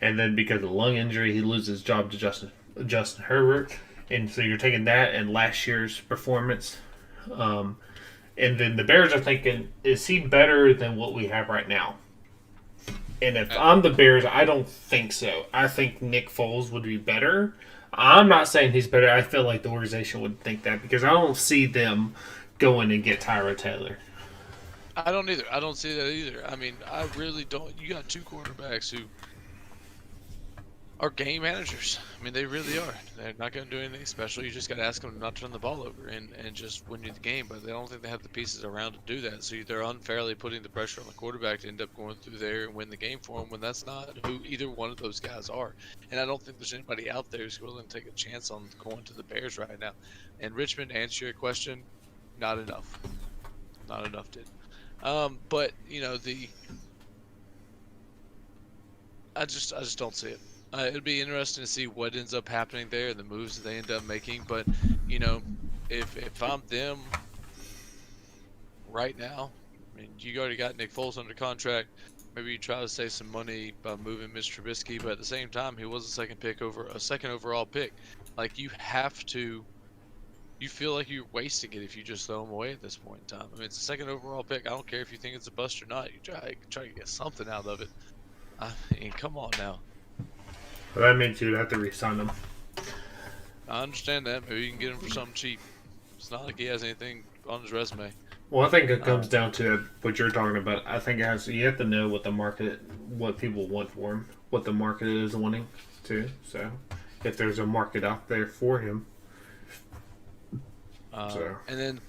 and then because of lung injury, he loses his job to Justin Herbert. And so you're taking that and last year's performance. Um, and then the Bears are thinking, is he better than what we have right now? And if Uh, I'm the Bears, I don't think so. I think Nick Foles would be better. I'm not saying he's better. I feel like the organization would think that because I don't see them going and get Tyra Taylor. I don't either. I don't see that either. I mean, I really don't. You got two quarterbacks who are game managers. I mean, they really are. They're not going to do anything special. You just got to ask them to not turn the ball over and just win you the game. But they don't think they have the pieces around to do that. So they're unfairly putting the pressure on the quarterback to end up going through there and win the game for them when that's not who either one of those guys are. And I don't think there's anybody out there who's willing to take a chance on going to the Bears right now. And Richmond, to answer your question, not enough. Not enough did. But you know I just don't see it. It'd be interesting to see what ends up happening there and the moves that they end up making. But you know, if I'm them right now, I mean, you already got Nick Foles under contract. Maybe you try to save some money by moving Mr. Trubisky, but at the same time, he was a second overall pick. Like you have to. You feel like you're wasting it if you just throw him away at this point in time. I mean, it's a second overall pick. I don't care if you think it's a bust or not. You try to get something out of it. I mean, come on now. But that means you'd have to re-sign him. I understand that. Maybe you can get him for something cheap. It's not like he has anything on his resume. Well, I think it comes Um, down to what you're talking about. I think it has. You have to know what the market, what people want for him, what the market is wanting too. So, if there's a market out there for him, so and then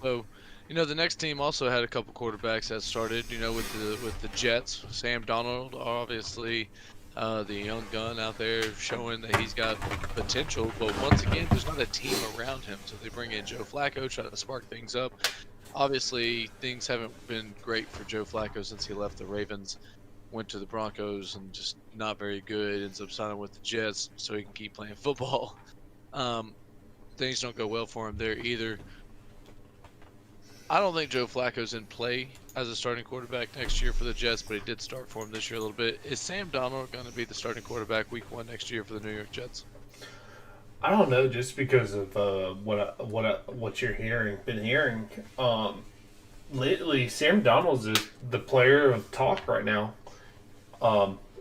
you know, the next team also had a couple quarterbacks that started. You know, with the Jets, Sam Donald, obviously, the young gun out there showing that he's got potential. But once again, there's not a team around him, so they bring in Joe Flacco, try to spark things up. Obviously, things haven't been great for Joe Flacco since he left the Ravens, went to the Broncos, and just not very good. Ends up signing with the Jets so he can keep playing football. Um, things don't go well for him there either. I don't think Joe Flacco's in play as a starting quarterback next year for the Jets, but he did start for him this year a little bit. Is Sam Donald going to be the starting quarterback week 1 next year for the New York Jets? I don't know. Just because of what you're been hearing lately, Sam Donald's is the player of talk right now.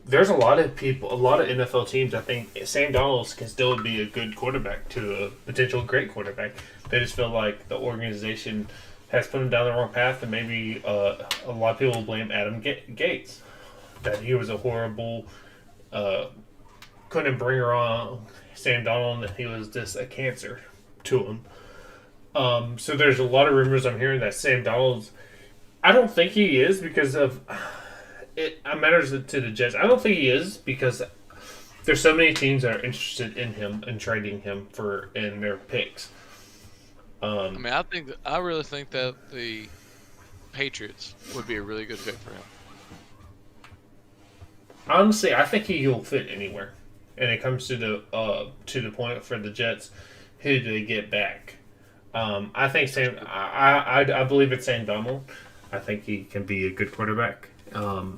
There's a lot of people, a lot of NFL teams. I think Sam Donald can still be a good quarterback to a potential great quarterback. They just feel like the organization has put him down the wrong path, and maybe a lot of people blame Adam Gates that he was a horrible, couldn't bring around Sam Donald, and he was just a cancer to him. So there's a lot of rumors I'm hearing that Sam Donald's. I don't think he is because of it matters to the Jets. I don't think he is because there's so many teams that are interested in him and trading him for in their picks. I mean, I really think that the Patriots would be a really good fit for him. Honestly, I think he'll fit anywhere. And it comes to the point for the Jets, who do they get back? I think Sam. I believe it's Sam Donald. I think he can be a good quarterback.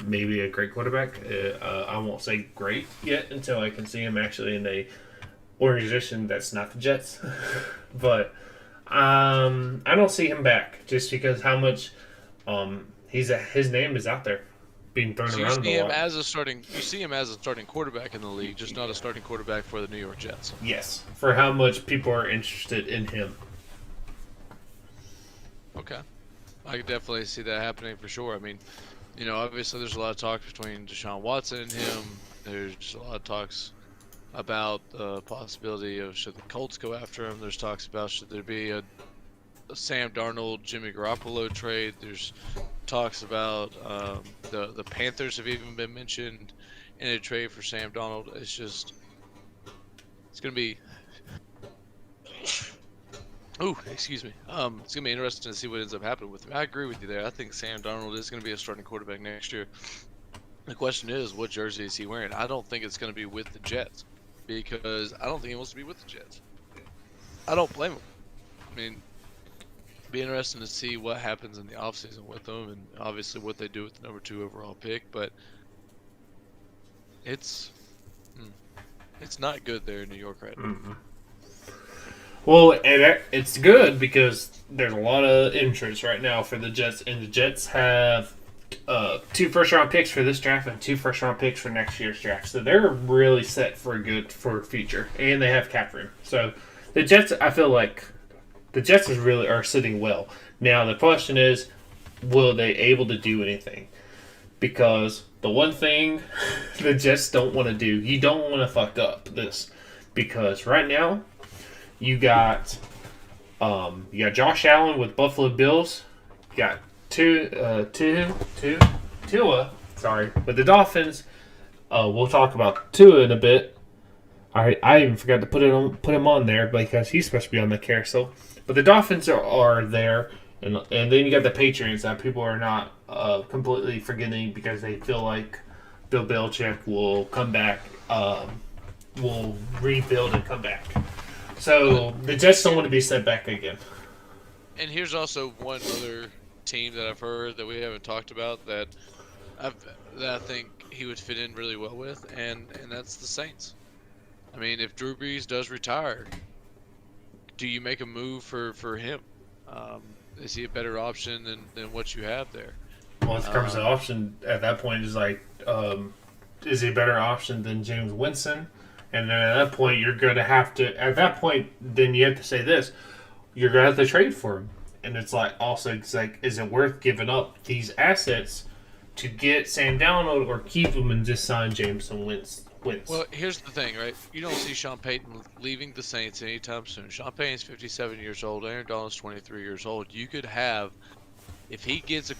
Maybe a great quarterback. I won't say great yet until I can see him actually in a organization that's not the Jets. But I don't see him back just because how much his name is out there being thrown So you around see a him lot. as you see him as a starting quarterback in the league, just not a starting quarterback for the New York Jets. Yes, for how much people are interested in him. Okay. I could definitely see that happening for sure. I mean, obviously there's a lot of talk between Deshaun Watson and him. There's a lot of talks about the possibility of should the Colts go after him. There's talks about should there be a Sam Darnold, Jimmy Garoppolo trade. There's talks about the Panthers have even been mentioned in a trade for Sam Darnold. It's going to be. Oh, excuse me. It's gonna be interesting to see what ends up happening with him. I agree with you there. I think Sam Darnold is gonna be a starting quarterback next year. The question is, what jersey is he wearing? I don't think it's gonna be with the Jets because I don't think he wants to be with the Jets. I don't blame him. I mean, it'd be interesting to see what happens in the offseason with them, and obviously what they do with the number 2 overall pick. But it's it's not good there in New York right now. Mm-hmm. Well, and it's good because there's a lot of interest right now for the Jets, and the Jets have 2 first-round picks for this draft and 2 first-round picks for next year's draft. So they're really set for future, and they have cap room. So the Jets, I feel like the Jets are sitting well. Now the question is, will they able to do anything? Because the one thing the Jets don't want to do, you don't want to fuck up this, because right now. You got Josh Allen with Buffalo Bills. You got Tua. Sorry, with the Dolphins. We'll talk about Tua in a bit. I even forgot to put him on there because he's supposed to be on the carousel. But the Dolphins are there, and then you got the Patriots that people are not completely forgetting because they feel like Bill Belichick will come back, will rebuild and come back. So the Jets don't want to be set back again. And here's also one other team that I've heard that we haven't talked about that I think he would fit in really well with, and that's the Saints. I mean, if Drew Brees does retire, do you make a move for him? Is he a better option than what you have there? Well, it comes to the option at that point is like, is he a better option than James Winston? And then at that point, you're going to have to. At that point, then you have to say this: you're going to have to trade for him. And it's like, is it worth giving up these assets to get Sam Darnold or keep him and just sign Jameson Wentz? Well, here's the thing, right? You don't see Sean Payton leaving the Saints anytime soon. Sean Payton's 57 years old. Aaron Donald's 23 years old. You could have, if he gets a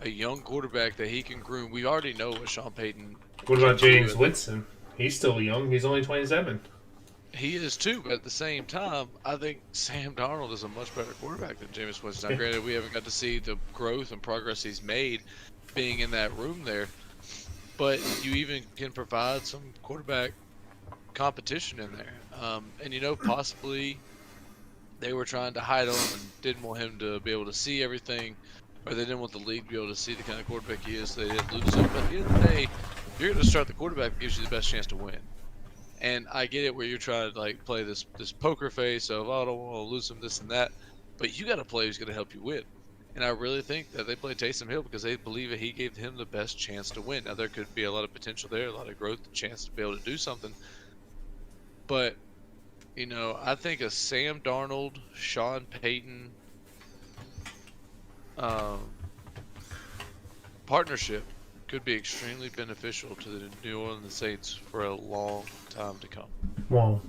young quarterback that he can groom. We already know what Sean Payton. What about James Winston? He's still young. He's only 27. He is too, but at the same time, I think Sam Darnold is a much better quarterback than Jameis Winston. Now, granted, we haven't got to see the growth and progress he's made being in that room there, but you even can provide some quarterback competition in there. And possibly they were trying to hide him and didn't want him to be able to see everything, or they didn't want the league to be able to see the kind of quarterback he is, so they didn't lose him. But at the end of the day, you're going to start the quarterback that gives you the best chance to win. And I get it where you're trying to play this poker face of, oh, I don't want to lose him, this and that. But you got a player who's going to help you win. And I really think that they play Taysom Hill because they believe that he gave him the best chance to win. Now, there could be a lot of potential there, a lot of growth, a chance to be able to do something. But, I think a Sam Darnold, Sean Payton partnership could be extremely beneficial to the New Orleans Saints for a long time to come. Well,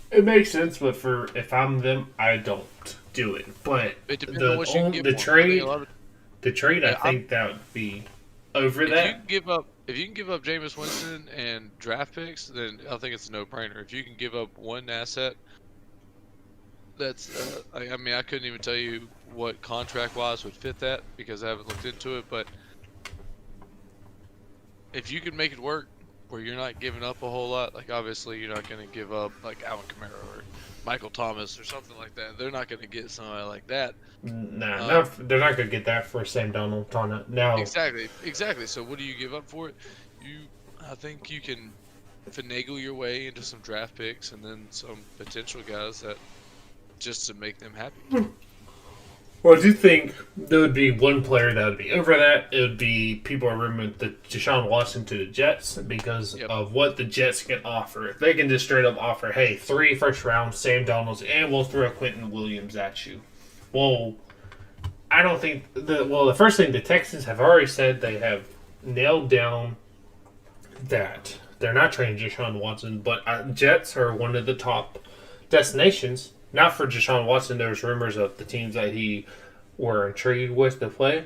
it makes sense, but if I'm them, I don't do it. But it depends on what you can get the trade, I think that would be over that. If you can give up Jameis Winston and draft picks, then I think it's a no-brainer. If you can give up one asset, that's I couldn't even tell you what contract-wise would fit that because I haven't looked into it, but if you can make it work where you're not giving up a whole lot, obviously you're not going to give up Alvin Kamara or Michael Thomas or something like that. They're not going to get somebody like that. Nah, they're not going to get that for Sam Darnold. Now, exactly. So what do you give up for it? I think you can finagle your way into some draft picks and then some potential guys that just to make them happy. Well, I do think there would be one player that would be over that. It would be people are rumoring the Deshaun Watson to the Jets because of what the Jets can offer. If they can just straight up offer, hey, 3 first rounds, Sam Darnold, and we'll throw Quentin Williams at you. Well, I don't think the first thing the Texans have already said they have nailed down that they're not trading Deshaun Watson, but Jets are one of the top destinations. Not for Deshaun Watson. There's rumors of the teams that he were intrigued with to play.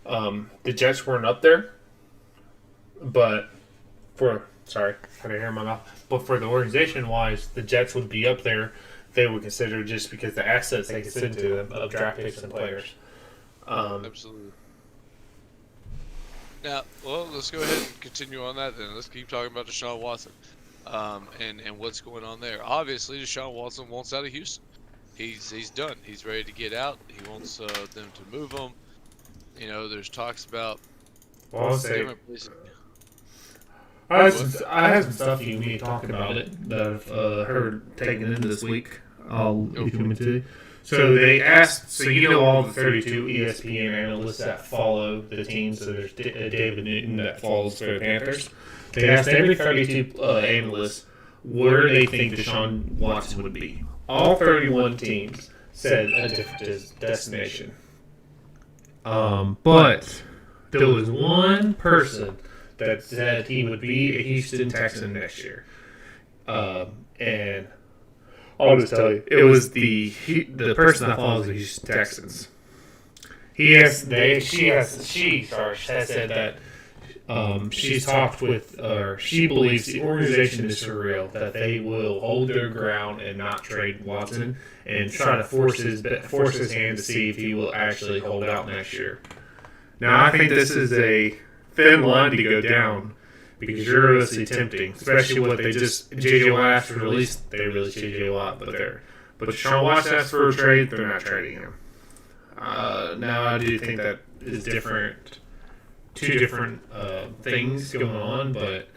The Jets weren't up there, but I didn't hear my mouth. But for the organization wise, the Jets would be up there. They would consider just because the assets they could send to them of draft picks and players. Absolutely. Now, well, let's go ahead and continue on that then. Let's keep talking about Deshaun Watson, and what's going on there. Obviously, Deshaun Watson wants out of Houston. He's done. He's ready to get out. He wants them to move him. You know, there's talks about different places. I had some stuff you need to talk about it that I've heard taken in this week. I'll if you want me to. So they asked, so you know all the 32 ESPN analysts that follow the team. So there's David Newton that follows for the Panthers. They asked every 32 analysts where they think Deshaun Watson would be. All 31 teams said a different destination. But there was one person that said he would be a Houston Texan next year. And I'll just tell you, it was the person that follows the Houston Texans. She has said that she's talked with, or she believes the organization is for real, that they will hold their ground and not trade Watson and try to force his hand to see if he will actually hold out next year. Now, I think this is a thin line to go down because you're obviously tempting, especially what they just J.J. Watt asked for release. They released J.J. Watt, but Deshaun Watson asked for a trade. They're not trading him. Now, I do think that is different. Two different things going on, but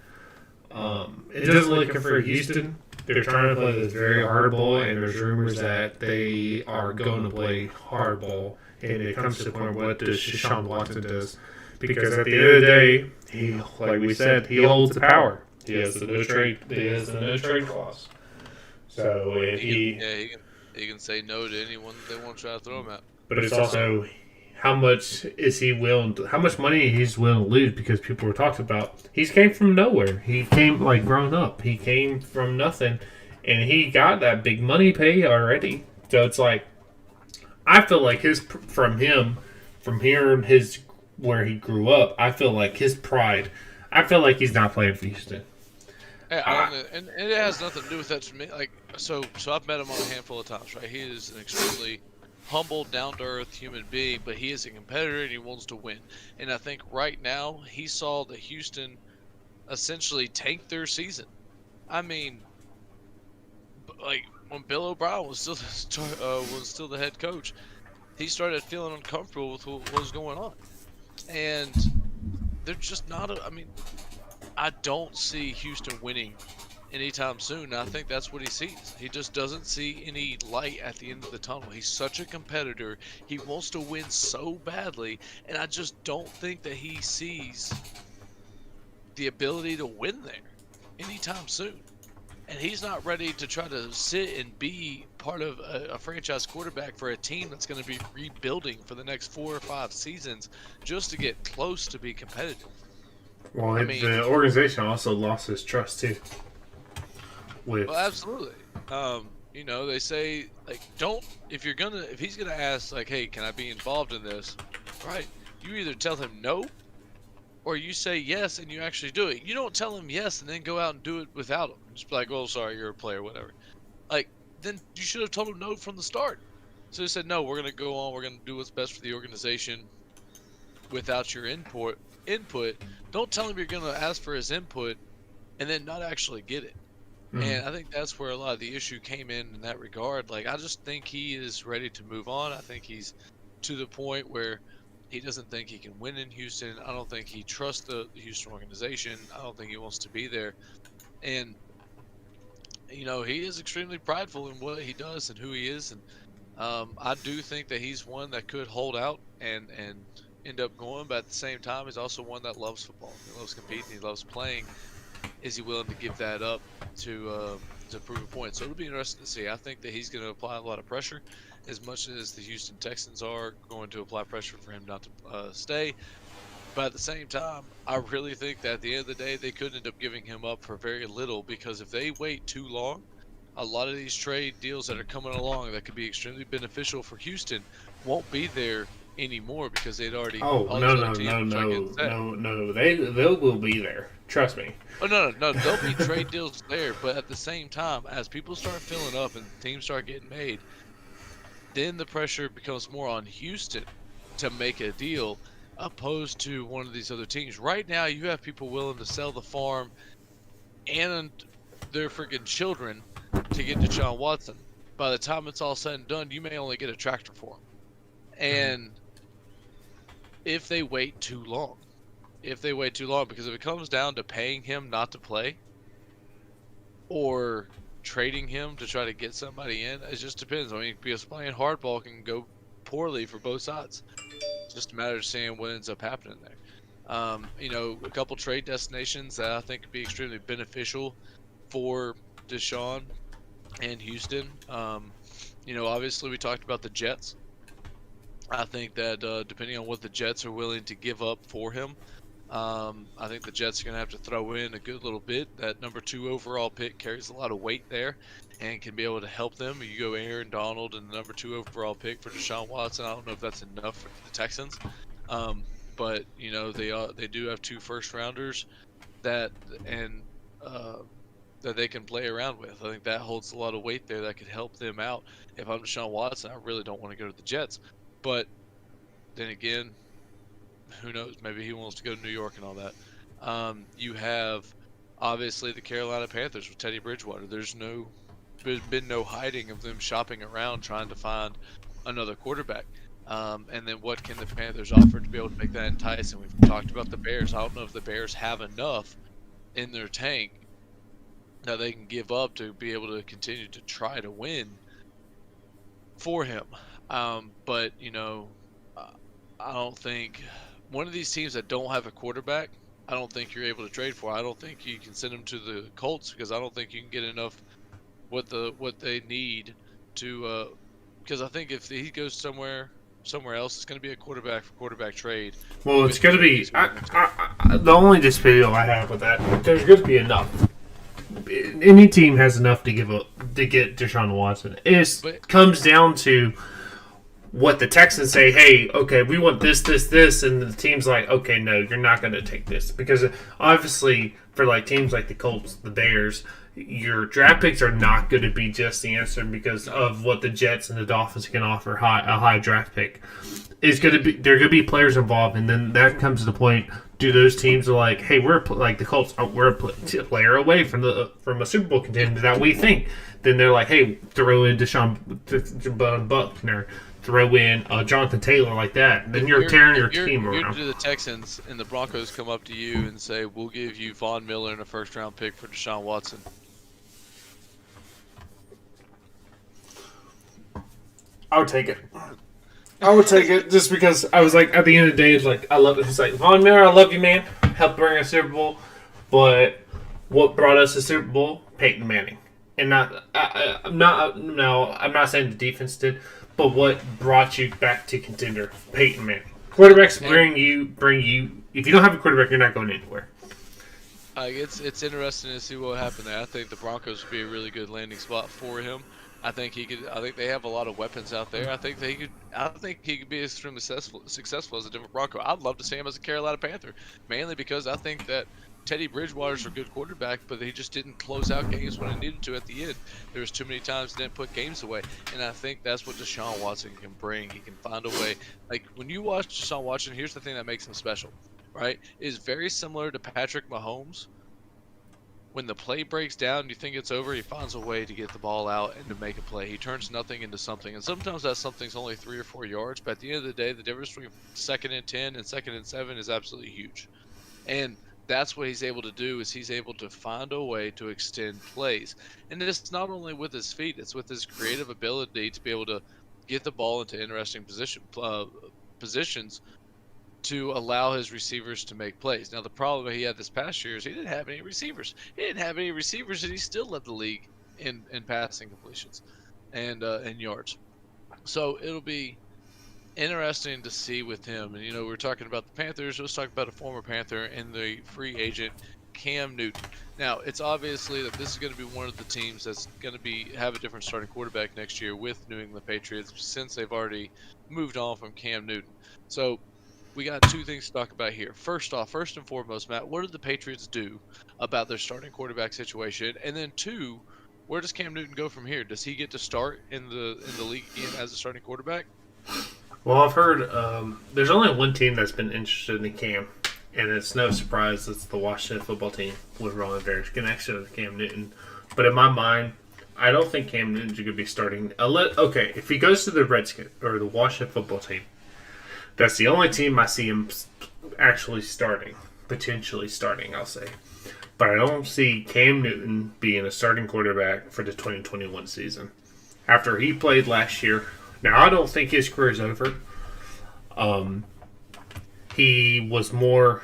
it doesn't look good for Houston. They're trying to play this very hardball, and there's rumors that they are going to play hardball, and it comes to the point what does Deshaun Watson does. Because at the end of the day, he, like we said, he holds the power. He has the no trade clause. So if he can say no to anyone they want to try to throw him at. But it's also how much money he's willing to lose, because people were talking about he's came from nowhere. He came like grown up. He came from nothing, and he got that big money pay already. So it's like I feel like from hearing his where he grew up, I feel like his pride. I feel like he's not playing for Houston. And it has nothing to do with that to me. Like so I've met him on a handful of times. Right, he is an extremely humble, down-to-earth human being, but he is a competitor and he wants to win. And I think right now he saw that Houston essentially tanked their season. I mean, like when Bill O'Brien was still the head coach, he started feeling uncomfortable with what was going on. And they're just not. I mean, I don't see Houston winning anytime soon. I think that's what he sees. He just doesn't see any light at the end of the tunnel. He's such a competitor. He wants to win so badly, and I just don't think that he sees the ability to win there anytime soon. And he's not ready to try to sit and be part of a franchise quarterback for a team that's going to be rebuilding for the next 4 or 5 seasons just to get close to be competitive. Well, the organization also lost his trust too. Well, absolutely. You know, they say like if he's gonna ask like, hey, can I be involved in this? Right? You either tell him no, or you say yes and you actually do it. You don't tell him yes and then go out and do it without him. Just be like, oh, sorry, you're a player, whatever. Like, then you should have told him no from the start. So they said, no, we're gonna go on. We're gonna do what's best for the organization without your input. Don't tell him you're gonna ask for his input and then not actually get it. And I think that's where a lot of the issue came in that regard. Like, I just think he is ready to move on. I think he's to the point where he doesn't think he can win in Houston. I don't think he trusts the Houston organization. I don't think he wants to be there. And, you know, he is extremely prideful in what he does and who he is. And I do think that he's one that could hold out and end up going. But at the same time, he's also one that loves football. He loves competing. He loves playing. is he willing to give that up to prove a point? So it'll be interesting to see. I think that he's going to apply a lot of pressure, as much as the Houston Texans are going to apply pressure for him not to stay. But at the same time, I really think that at the end of the day, they could end up giving him up for very little, because if they wait too long, a lot of these trade deals that are coming along that could be extremely beneficial for Houston won't be there anymore, because they'd already Oh all no these other no teams no will start getting no set. no no! They will be there. Trust me. Oh no, there'll be trade deals there, but at the same time, as people start filling up and teams start getting made, then the pressure becomes more on Houston to make a deal, opposed to one of these other teams. Right now, you have people willing to sell the farm and their freaking children to get Deshaun Watson. By the time it's all said and done, you may only get a tractor for him. Mhm. And if they wait too long, because if it comes down to paying him not to play or trading him to try to get somebody in, it just depends. I mean, because playing hardball can go poorly for both sides. It's just a matter of seeing what ends up happening there. A couple trade destinations that I think could be extremely beneficial for Deshaun and Houston. Obviously we talked about the Jets. I think that depending on what the Jets are willing to give up for him, I think the Jets are going to have to throw in a good little bit. That number 2 overall pick carries a lot of weight there and can be able to help them. You go Aaron Donald and the number 2 overall pick for Deshaun Watson. I don't know if that's enough for the Texans, but they do have 2 first rounders that and uh, that they can play around with. I think that holds a lot of weight there that could help them out. If I'm Deshaun Watson, I really don't want to go to the Jets, but then again, who knows? Maybe he wants to go to New York and all that. You have obviously the Carolina Panthers with Teddy Bridgewater. There's been no hiding of them shopping around trying to find another quarterback. And then what can the Panthers offer to be able to make that enticing? We've talked about the Bears. I don't know if the Bears have enough in their tank that they can give up to be able to continue to try to win for him. But uh, I don't think one of these teams that don't have a quarterback, I don't think you're able to trade for. I don't think you can send them to the Colts, because I don't think you can get enough what they need to. Because I think if he goes somewhere else, it's going to be a quarterback for quarterback trade Well, it's with going to who be. he's willing to take. The only dispute I have with that, there's going to be enough. Any team has enough to give up to get Deshaun Watson. It But comes down to what the Texans say. Hey, okay, we want this, and the team's like, okay, no, you're not going to take this, because obviously for like teams like the Colts, the Bears, your draft picks are not going to be just the answer because no, of what the Jets and the Dolphins can offer. A high draft pick is going to be, there are going to be players involved, and then that comes to the point. Do those teams are like, hey, we're like the Colts, we're a player away from a Super Bowl contender that we think. Then they're like, hey, throw in Buckner, throw in Jonathan Taylor like that. Then you're tearing your team if you're around. to the Texans and the Broncos come up to you and say, "We'll give you Von Miller and a first round pick for Deshaun Watson," I would take it. I would take it just because I was like, at the end of the day, it's like, I love it. It's like, Von Miller, I love you, man. Helped bring us a Super Bowl. But what brought us a Super Bowl? Peyton Manning. And I'm not, no, I'm not saying the defense did, but what brought you back to contender? Peyton Manning. Quarterbacks and bring you, if you don't have a quarterback, you're not going anywhere. it's interesting to see what happened there. I think the Broncos would be a really good landing spot for him. I think he could. I think they have a lot of weapons out there. I think they could. I think he could be extremely successful as a Denver Bronco. I'd love to see him as a Carolina Panther, mainly because I think that Teddy Bridgewater's a good quarterback, but he just didn't close out games when he needed to at the end. There was too many times he didn't put games away, and I think that's what Deshaun Watson can bring. He can find a way. Like when you watch Deshaun Watson, here's the thing that makes him special, right? Is very similar to Patrick Mahomes. When the play breaks down, you think it's over, he finds a way to get the ball out and to make a play. He turns nothing into something. And sometimes that something's only 3 or 4 yards, but at the end of the day, the difference between 2nd and 10 and 2nd and 7 is absolutely huge. And that's what he's able to do, is he's able to find a way to extend plays. And it's not only with his feet, it's with his creative ability to be able to get the ball into interesting positions to allow his receivers to make plays. Now, the problem he had this past year is he didn't have any receivers. He didn't have any receivers, and he still led the league in passing completions and yards. So it'll be interesting to see with him. And we're talking about the Panthers. Let's talk about a former Panther and the free agent Cam Newton. Now, it's obviously that this is going to be one of the teams that's going to have a different starting quarterback next year with New England Patriots, since they've already moved on from Cam Newton. So we got two things to talk about here. First off, first and foremost, Matt, what did the Patriots do about their starting quarterback situation? And then two, where does Cam Newton go from here? Does he get to start in the league again as a starting quarterback? Well, I've heard there's only one team that's been interested in Cam, and it's no surprise it's the Washington football team with Ron Rivera's connection with Cam Newton. But in my mind, I don't think Cam Newton's going to be starting. Okay, if he goes to the Redskins or the Washington football team, that's the only team I see him actually starting, potentially starting, I'll say. But I don't see Cam Newton being a starting quarterback for the 2021 season. After he played last year, now I don't think his career is over. He was more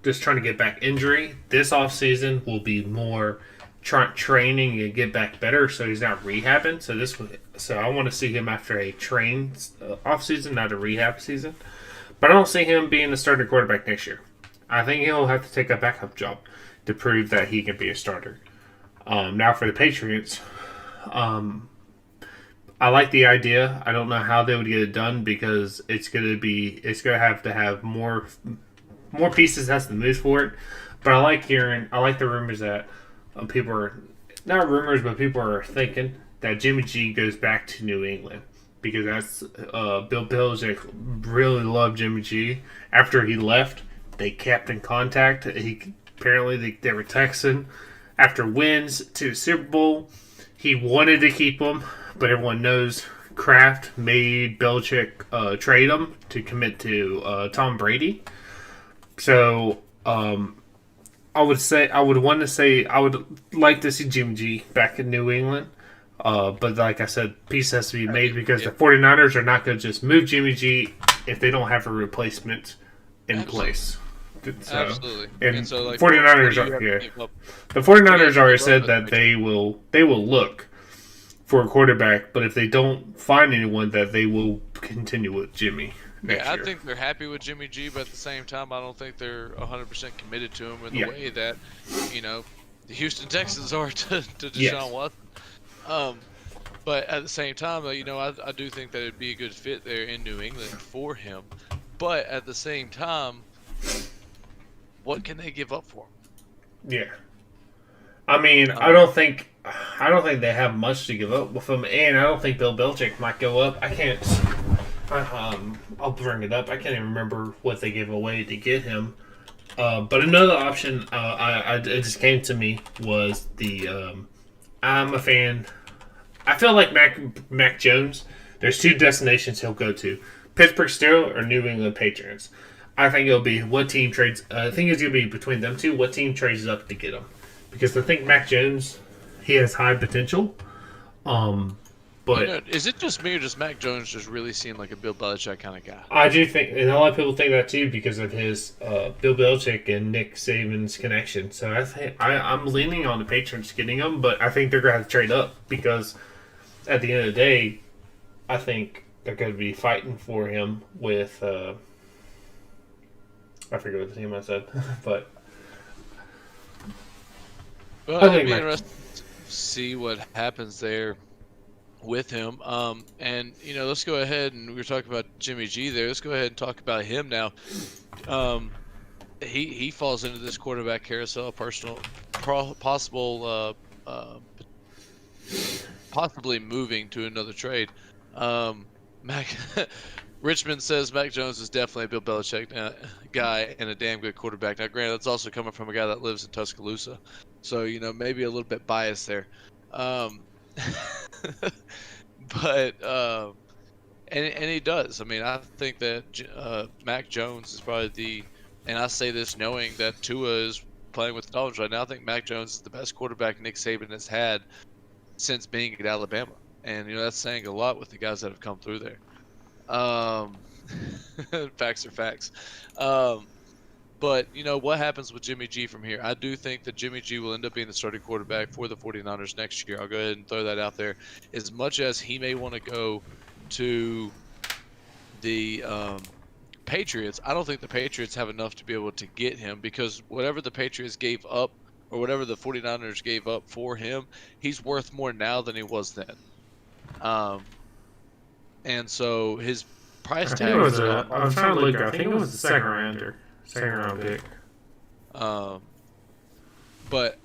just trying to get back injury. This offseason will be more training and get back better, so he's not rehabbing. So I want to see him after a train off season, not a rehab season. But I don't see him being the starting quarterback next year. I think he'll have to take a backup job to prove that he can be a starter. Now for the Patriots, I like the idea. I don't know how they would get it done because it's gonna have to have more pieces has to move for it. But I like the rumors that people are not rumors, but people are thinking that Jimmy G goes back to New England because that's Bill Belichick really loved Jimmy G. After he left, they kept in contact. Apparently they were texting after wins to the Super Bowl. He wanted to keep him, but everyone knows Kraft made Belichick trade him to commit to Tom Brady. So I would like to see Jimmy G back in New England. But like I said, peace has to be made because the 49ers are not going to just move Jimmy G if they don't have a replacement in place. So, Absolutely. And so, like, 49ers the 49ers already said that they will look for a quarterback, but if they don't find anyone, that they will continue with Jimmy next year. I think they're happy with Jimmy G, but at the same time, I don't think they're 100% committed to him in the way that, the Houston Texans are to Deshaun Watson. But at the same time, I do think that it'd be a good fit there in New England for him. But at the same time, what can they give up for him? Yeah. I mean, I don't think they have much to give up with him, and I don't think Bill Belichick might go up. I can't. I'll bring it up. I can't even remember what they gave away to get him. But another option, it just came to me was the. I'm a fan. I feel like Mac Jones. There's two destinations he'll go to: Pittsburgh Steelers or New England Patriots. I think it'll be what team trades. I think it's gonna be between them two. What team trades up to get him? Because I think Mac Jones, he has high potential. But is it just me or does Mac Jones just really seem like a Bill Belichick kind of guy? I do think, and a lot of people think that too because of his Bill Belichick and Nick Saban's connection. So I'm leaning on the Patriots getting him, but I think they're gonna have to trade up because at the end of the day, I think they're going to be fighting for him with. I forget what the team I said, but. Well, it'll be interesting to see what happens there with him. And let's go ahead and we were talking about Jimmy G there. Let's go ahead and talk about him now. He falls into this quarterback carousel, possibly moving to another trade. Richmond says Mac Jones is definitely a Bill Belichick guy and a damn good quarterback. Now, granted, that's also coming from a guy that lives in Tuscaloosa, so maybe a little bit biased there. But and he does. I mean, I think that Mac Jones is probably and I say this knowing that Tua is playing with the Dolphins right now. I think Mac Jones is the best quarterback Nick Saban has had since being at Alabama, and that's saying a lot with the guys that have come through there. Facts are facts. Um, but, what happens with Jimmy G from here? I do think that Jimmy G will end up being the starting quarterback for the 49ers next year. I'll go ahead and throw that out there. As much as he may want to go to the Patriots, I don't think the Patriots have enough to be able to get him, because whatever the Patriots gave up or whatever the 49ers gave up for him, he's worth more now than he was then. Um, and so his price I think it tag was has gone. I was trying to look. I think it was a second round pick. Um, but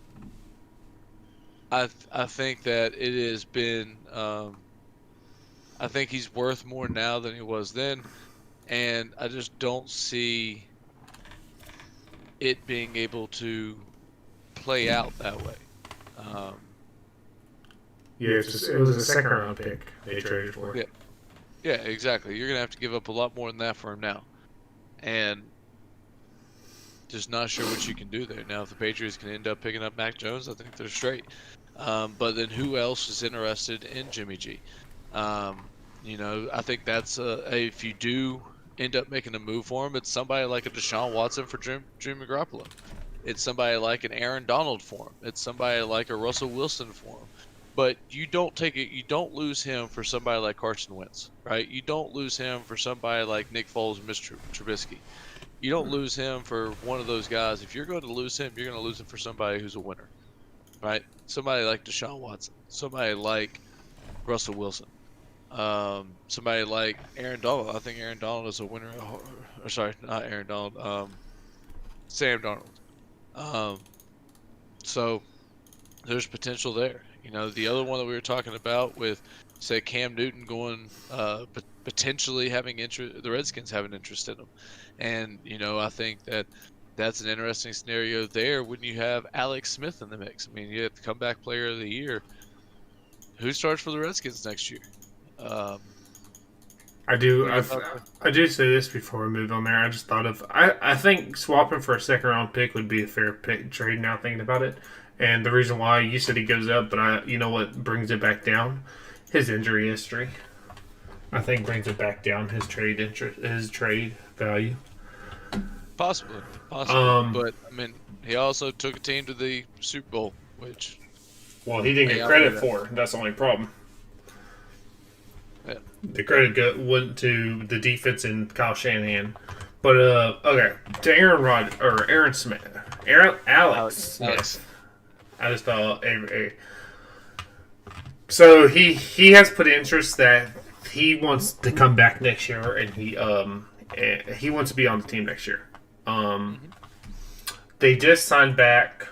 I think that it has been. I think he's worth more now than he was then, and I just don't see it being able to play out that way. Um, Yeah, it was a second round pick they traded for. yeah, yeah, exactly. You're gonna have to give up a lot more than that for him now, and just not sure what you can do there. Now, if the Patriots can end up picking up Mac Jones, I think they're straight. But then who else is interested in Jimmy G? I think that's if you do end up making a move for him, it's somebody like a Deshaun Watson for Jimmy Garoppolo. It's somebody like an Aaron Donald for him. It's somebody like a Russell Wilson for him. But you don't take it. You don't lose him for somebody like Carson Wentz, right? You don't lose him for somebody like Nick Foles and Mr. Trubisky. You don't lose him for one of those guys. If you're going to lose him, you're going to lose him for somebody who's a winner, right? Somebody like Deshaun Watson. Somebody like Russell Wilson. Somebody like Aaron Donald. I think Aaron Donald is a winner. Or sorry, not Aaron Donald. Sam Darnold. So there's potential there. The other one that we were talking about with, say, Cam Newton going, potentially having interest, the Redskins having interest in him. And, I think that that's an interesting scenario there when you have Alex Smith in the mix. I mean, you have the comeback player of the year. Who starts for the Redskins next year? I do. I do say this before we move on there. I just thought of. I think swapping for a second round pick would be a fair pick trade. Now thinking about it, and the reason why you said he goes up, but you know what brings it back down? His injury history. I think brings it back down. His trade value. Possibly. But I mean, he also took a team to the Super Bowl, which. Well, he didn't get credit for. That's the only problem. Yeah. The credit went to the defense and Kyle Shanahan. But okay, to Aaron Smith, Alex Smith. I just thought So he has put interest that he wants to come back next year, and he wants to be on the team next year. They just signed back.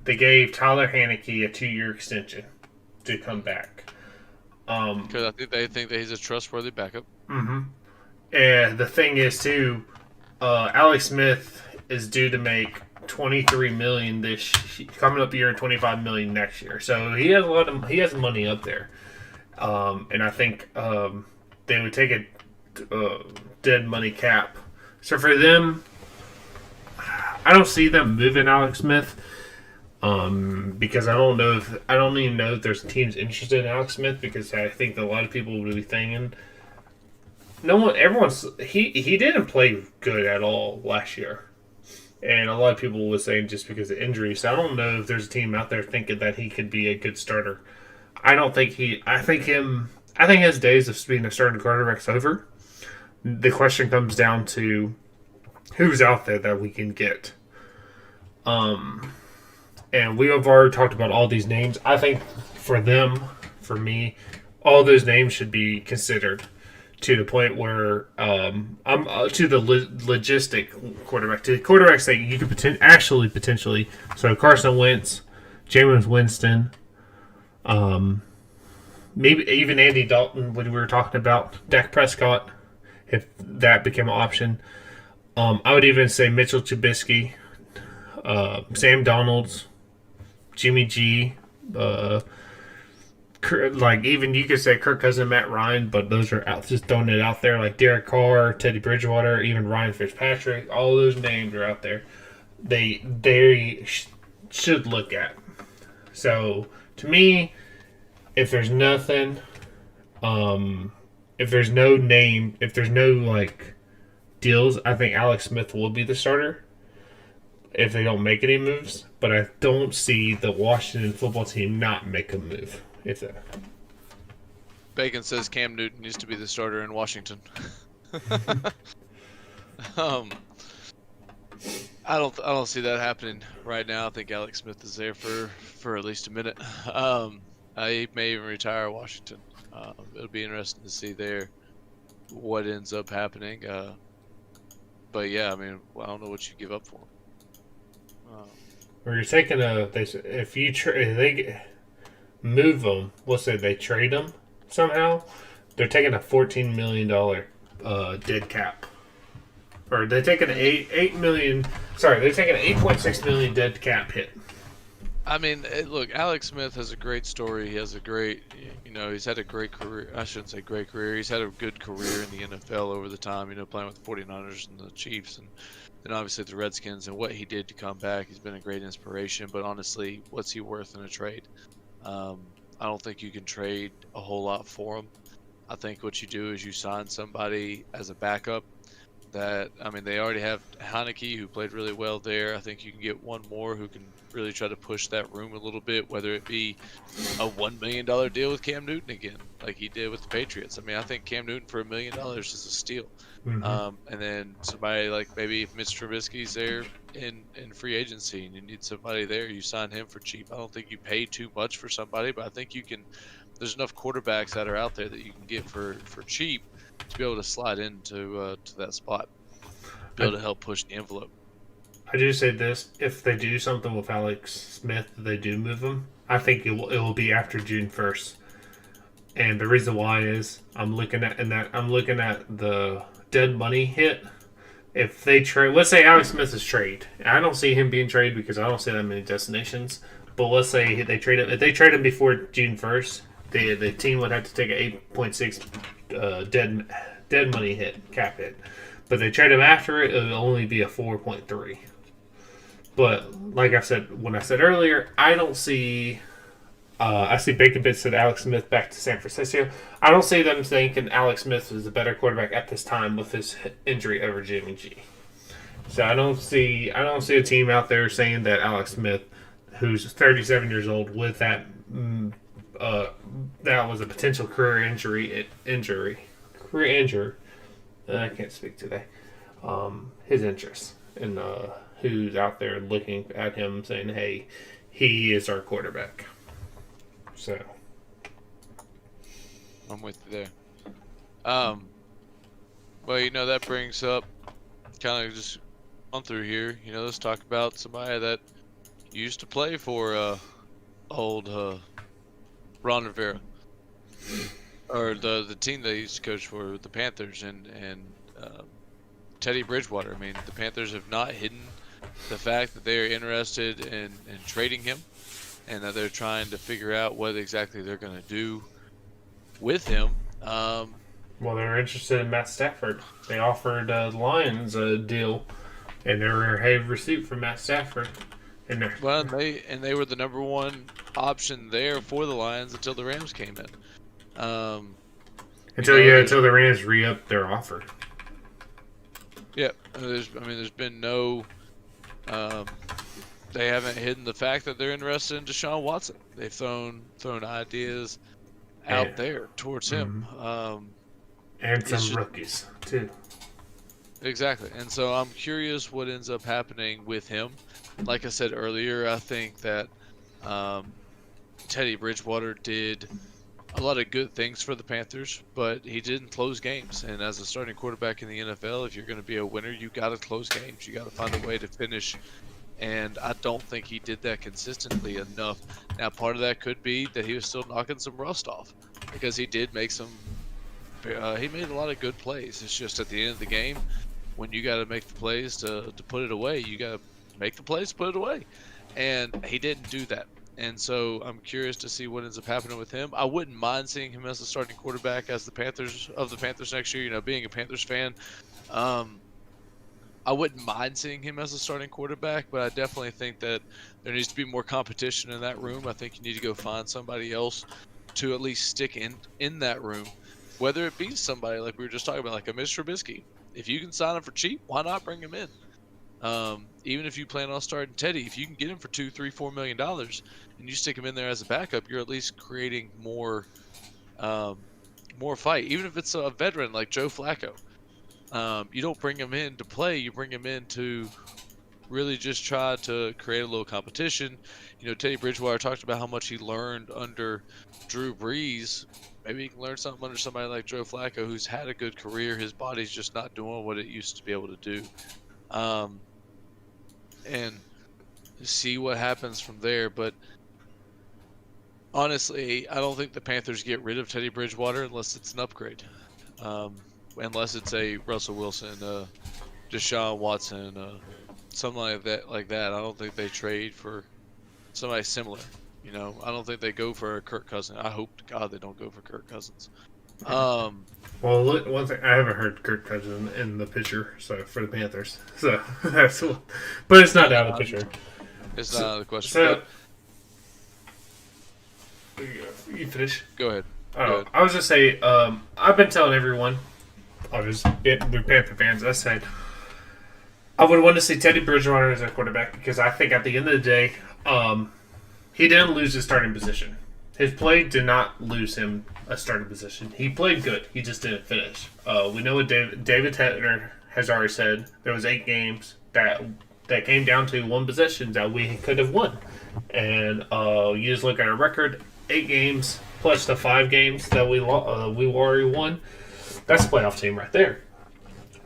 They gave Tyler Haneke a 2-year extension to come back. Because I think they think that he's a trustworthy backup. Mm-hmm. And the thing is too, Alex Smith is due to make $23 million coming up year and $25 million next year. So he has money up there, and I think they would take a dead money cap. So for them, I don't see them moving Alex Smith. Because I don't even know if there's teams interested in Alex Smith, because I think that a lot of people will be thinking he didn't play good at all last year, and a lot of people were saying just because of injuries. So I don't know if there's a team out there thinking that he could be a good starter. I think his days of being a starting quarterback's over. The question comes down to who's out there that we can get. And we have already talked about all these names. I think for me, all those names should be considered to the point where I'm to the logistic quarterback, to the quarterbacks that you could potentially. So Carson Wentz, Jameis Winston, maybe even Andy Dalton when we were talking about Dak Prescott, if that became an option. I would even say Mitchell Trubisky, Sam Donalds, Jimmy G, like even you could say Kirk Cousins, Matt Ryan, but those are out, just throwing it out there. Like Derek Carr, Teddy Bridgewater, even Ryan Fitzpatrick, all those names are out there. They should look at. So to me, if there's nothing, if there's no name, if there's no like deals, I think Alex Smith will be the starter if they don't make any moves. But I don't see the Washington football team not make a move. If that. Bacon says Cam Newton needs to be the starter in Washington. um, I don't see that happening right now. I think Alex Smith is there for at least a minute. He may even retire Washington. It'll be interesting to see there what ends up happening. But yeah, I mean, I don't know what you give up for him. Or you're taking if if they move them, let's say they trade them somehow, they're taking a $14 million dead cap, or they're taking an 8 million. Sorry, they're taking an 8.6 million dead cap hit. I mean, look, Alex Smith has a great story. He has a great, he's had a great career. I shouldn't say great career. He's had a good career in the NFL over the time, playing with the 49ers and the Chiefs and then obviously the Redskins, and what he did to come back. He's been a great inspiration, but honestly, what's he worth in a trade? I don't think you can trade a whole lot for him. I think what you do is you sign somebody as a backup. They already have Heineke, who played really well there. I think you can get one more who can really try to push that room a little bit, whether it be a $1 million deal with Cam Newton again, like he did with the Patriots. I think Cam Newton for $1 million is a steal. Mm-hmm. And then somebody like maybe if Mitch Trubisky's there in free agency and you need somebody there, you sign him for cheap. I don't think you pay too much for somebody, but I think you can. There's enough quarterbacks that are out there that you can get for cheap to be able to slide into to that spot, be able to help push the envelope. I do say this: if they do something with Alex Smith, they do move him. I think it will be after June 1st, and the reason why is I'm looking at the dead money hit. If they trade, let's say Alex Smith is trade. I don't see him being traded because I don't see that many destinations. But let's say they trade him. If they trade him before June 1st, the team would have to take an 8.6 dead money hit, cap hit. But they trade him after it, it'll only be a 4.3. But like I said, when I said earlier, I don't see. I see Bacon Bits said Alex Smith back to San Francisco. I don't see them thinking Alex Smith is a better quarterback at this time with his injury over Jimmy G. So I don't see a team out there saying that Alex Smith, who's 37 years old, with that that was a potential career injury. I can't speak today. His interest and who's out there looking at him saying, "Hey, he is our quarterback." So I'm with you there. Well, that brings up kind of just on through here. Let's talk about somebody that used to play for old Ron Rivera, or the team they used to coach for, the Panthers, and Teddy Bridgewater. The Panthers have not hidden the fact that they are interested in trading him, and that they're trying to figure out what exactly they're going to do with him. Well, they were interested in Matt Stafford. They offered the Lions a deal, and they were have receipt for Matt Stafford. And they were the number one option there for the Lions until the Rams came in. Until the Rams re-upped their offer. Yeah, there's been no. They haven't hidden the fact that they're interested in Deshaun Watson. They've thrown ideas out there towards him. And some rookies, too. Exactly. And so I'm curious what ends up happening with him. Like I said earlier, I think that Teddy Bridgewater did a lot of good things for the Panthers, but he didn't close games. And as a starting quarterback in the NFL, if you're going to be a winner, you got to close games. You got to find a way to finish. And I don't think he did that consistently enough. Now, part of that could be that he was still knocking some rust off, because he did make he made a lot of good plays. It's just at the end of the game, when you got to make the plays to put it away, you got to make the plays to put it away. And he didn't do that. And so I'm curious to see what ends up happening with him. I wouldn't mind seeing him as a starting quarterback as the Panthers next year. Being a Panthers fan, I wouldn't mind seeing him as a starting quarterback, but I definitely think that there needs to be more competition in that room. I think you need to go find somebody else to at least stick in that room. whether it be somebody like we were just talking about, like a Mr. Trubisky. If you can sign him for cheap, why not bring him in? Even if you plan on starting Teddy, if you can get him for $2, $3, $4 million and you stick him in there as a backup, you're at least creating um, more fight. Even if it's a veteran like Joe Flacco, you don't bring him in to play. You bring him in to really just try to create a little competition. Teddy Bridgewater talked about how much he learned under Drew Brees. Maybe he can learn something under somebody like Joe Flacco, who's had a good career. His body's just not doing what it used to be able to do. Um, and see what happens from there. But honestly, I don't think the Panthers get rid of Teddy Bridgewater unless it's an upgrade. Unless it's a Russell Wilson, Deshaun Watson, something like that. I don't think they trade for somebody similar. I don't think they go for a Kirk Cousins. I hope to God they don't go for Kirk Cousins. Well, look, one thing I haven't heard Kirk Cousins in the picture, so for the Panthers, so that's but it's not out of the picture. It's not out of the question. So, you finish. Go ahead. I was just say, I've been telling everyone, we're Panther fans. I said I would want to see Teddy Bridgewater as our quarterback because I think at the end of the day, he didn't lose his starting position. His play did not lose him a starting position. He played good. He just didn't finish. We know what David Tedner has already said. There was 8 games that came down to one possession that we could have won. And you just look at our record, 8 games plus the 5 games that we already won. That's a playoff team right there.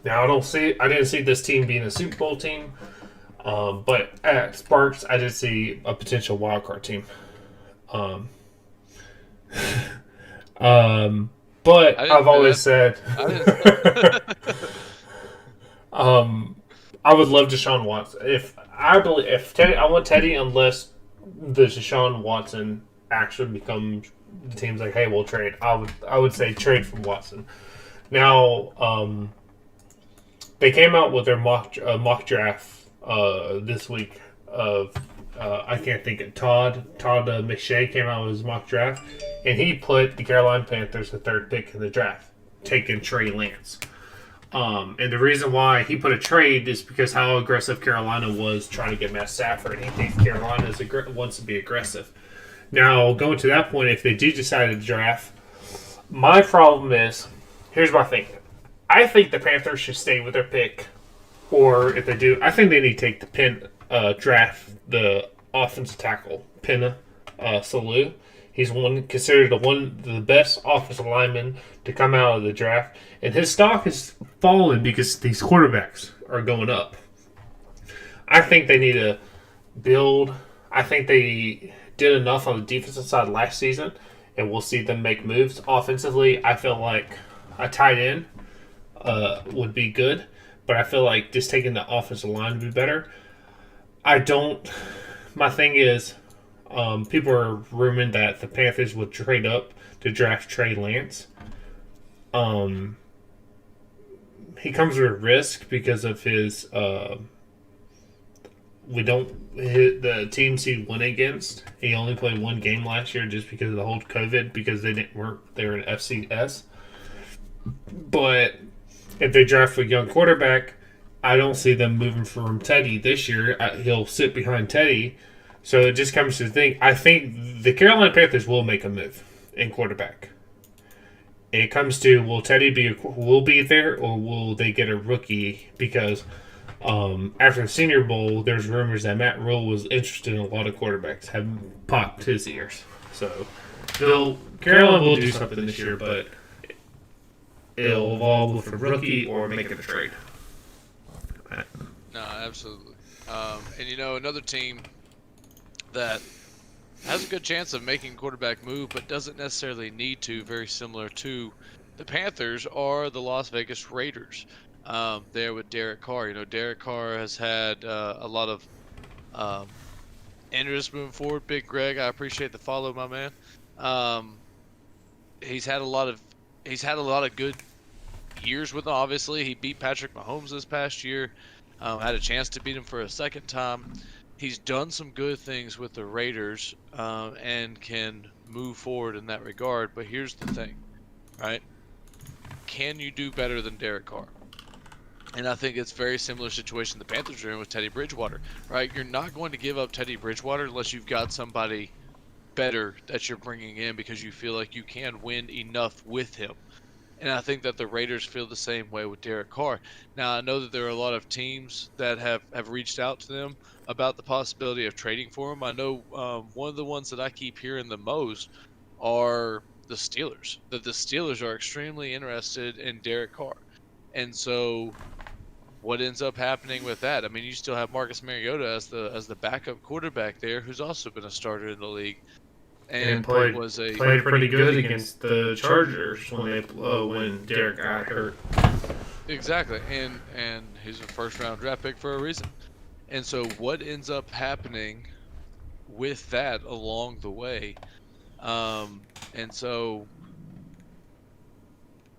Now I didn't see this team being a Super Bowl team, but at Sparks I did see a potential wild card team. But I've always said, I would love Deshaun Watson. I want Teddy, unless the Deshaun Watson actually becomes the team's like, hey, we'll trade. I would say trade for Watson. Now, they came out with their mock draft this week of I can't think of Todd McShay came out with his mock draft, and he put the Carolina Panthers the 3rd pick in the draft, taking Trey Lance. And the reason why he put a trade is because how aggressive Carolina was trying to get Matt Stafford. He thinks Carolina wants to be aggressive. Now, going to that point, if they do decide to draft, my problem is, here's my thing. I think the Panthers should stay with their pick, or if they do, I think they need to take the draft the offensive tackle, Penna Salou. He's considered the best offensive lineman to come out of the draft, and his stock has fallen because these quarterbacks are going up. I think they need to build. I think they did enough on the defensive side last season, and we'll see them make moves. Offensively, I feel like a tight end would be good, but I feel like just taking the offensive line would be better. My thing is, people are rumoring that the Panthers would trade up to draft Trey Lance. He comes with risk because of his. The teams he went against. He only played 1 game last year just because of the whole COVID, because they were in FCS. But if they draft a young quarterback, I don't see them moving from Teddy this year. He'll sit behind Teddy. So it just comes to the thing. I think the Carolina Panthers will make a move in quarterback. It comes to, will Teddy be there, or will they get a rookie? Because after the Senior Bowl, there's rumors that Matt Rule was interested in a lot of quarterbacks, have popped his ears. So Carolina will do something this year, but it'll evolve with a rookie or make it a trade. No, absolutely. And another team that has a good chance of making quarterback move, but doesn't necessarily need to, very similar to the Panthers, are the Las Vegas Raiders. There with Derek Carr. Derek Carr has had a lot of interest moving forward. Big Greg, I appreciate the follow, my man. He's had a lot of good years with him. Obviously, he beat Patrick Mahomes this past year. Had a chance to beat him for a second time. He's done some good things with the Raiders and can move forward in that regard. But here's the thing, right? can you do better than Derek Carr? And I think it's a very similar situation the Panthers are in with Teddy Bridgewater, right? You're not going to give up Teddy Bridgewater unless you've got somebody better that you're bringing in because you feel like you can win enough with him. And I think that the Raiders feel the same way with Derek Carr. Now, I know that there are a lot of teams that have reached out to them about the possibility of trading for him. I know one of the ones that I keep hearing the most are the Steelers, that the Steelers are extremely interested in Derek Carr. And so what ends up happening with that? I mean, you still have Marcus Mariota as the backup quarterback there, who's also been a starter in the league, and and played pretty good against the Chargers when Derek got hurt. exactly, and he's a first round draft pick for a reason. And so what ends up happening with that along the way? And so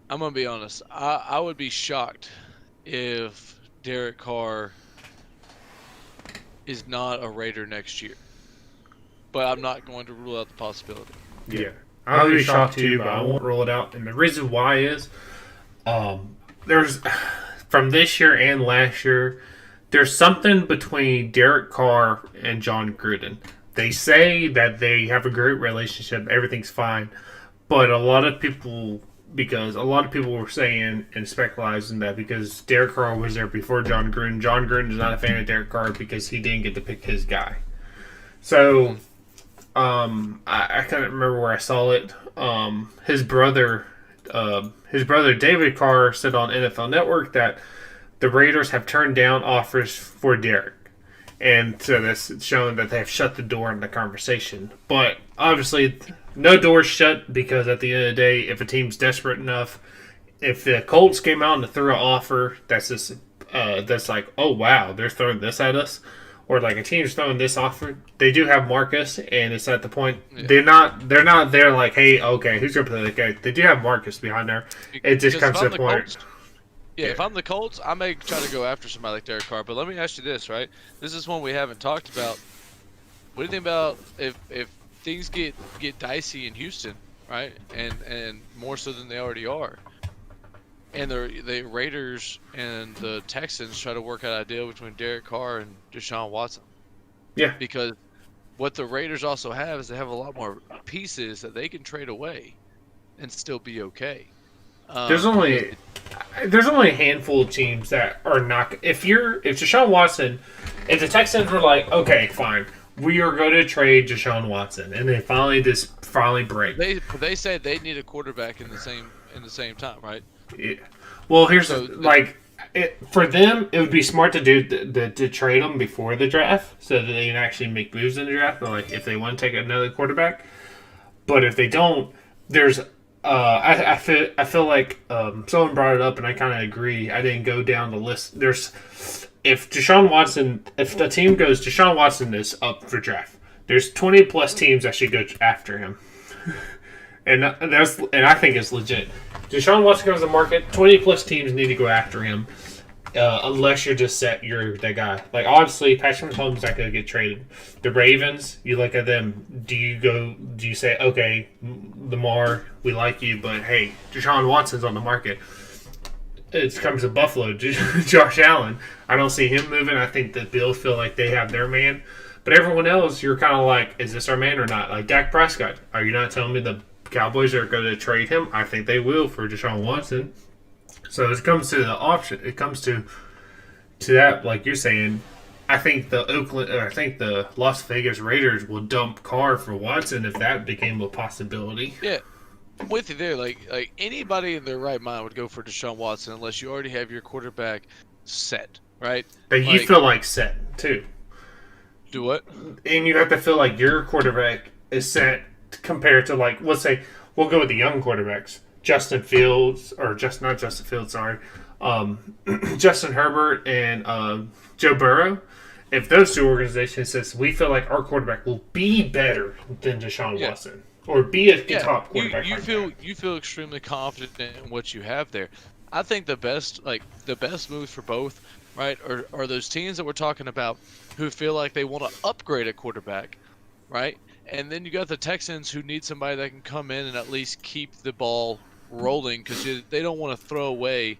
I'm gonna be honest. I would be shocked if Derek Carr is not a Raider next year, but I'm not going to rule out the possibility. Yeah, I'll be shocked too, but I won't rule it out. And the reason why is, there's from this year and last year, there's something between Derek Carr and John Gruden. They say that they have a great relationship, everything's fine, but a lot of people were saying and speculating that because Derek Carr was there before John Gruden is not a fan of Derek Carr because he didn't get to pick his guy. So, I can't remember where I saw it. His brother David Carr said on NFL Network that the Raiders have turned down offers for Derek. And so that's showing that they have shut the door on the conversation. But obviously, no doors shut because at the end of the day, if a team's desperate enough, if the Colts came out and threw an offer that's just that's like, oh wow, they're throwing this at us, or like a team's throwing this offer, they do have Marcus, and it's at the point they're not there like, hey, okay, who's gonna play that guy? They do have Marcus behind there. It just comes to the point. Colts, if I'm the Colts, I may try to go after somebody like Derek Carr. But let me ask you this, right? This is one we haven't talked about. What do you think about if things get dicey in Houston, right? And more so than they already are, and the Raiders and the Texans try to work out a deal between Derek Carr and Deshaun Watson. Yeah. Because what the Raiders also have is they have a lot more pieces that they can trade away and still be okay. There's only a handful of teams that are not. If Deshaun Watson, if the Texans were like, okay, fine, we are going to trade Deshaun Watson, and they finally break. They said they need a quarterback in the same time, right? Yeah. Well, for them, it would be smart to do to trade them before the draft so that they can actually make moves in the draft. Like if they want to take another quarterback, but if they don't, there's. I feel like someone brought it up, and I kind of agree. I didn't go down the list. If the team goes, Deshaun Watson is up for draft. There's 20 plus teams that should go after him, and I think it's legit. Deshaun Watson comes to the market. 20 plus teams need to go after him, unless you're just set. You're that guy. Like obviously, Patrick Mahomes not going to get traded. The Ravens, you look at them. Do you say, okay, Lamar, we like you, but hey, Deshaun Watson's on the market. It comes to Buffalo, Josh Allen. I don't see him moving. I think the Bills feel like they have their man, but everyone else, you're kind of like, is this our man or not? Like Dak Prescott, are you not telling me the Cowboys are going to trade him? I think they will for Deshaun Watson. So it comes to the option. It comes to that, like you're saying. I think the Las Vegas Raiders will dump Carr for Watson if that became a possibility. Yeah, I'm with you there. Like anybody in their right mind would go for Deshaun Watson unless you already have your quarterback set, right? But you feel like set too. Do what? And you have to feel like your quarterback is set compared to, like, let's say we'll go with the young quarterbacks. Justin Herbert and Joe Burrow. If those two organizations says we feel like our quarterback will be better than Deshaun Watson or be a top quarterback, you feel extremely confident in what you have there. I think the best moves for both, right, are those teams that we're talking about who feel like they want to upgrade a quarterback, right? And then you got the Texans who need somebody that can come in and at least keep the ball rolling because they don't want to throw away.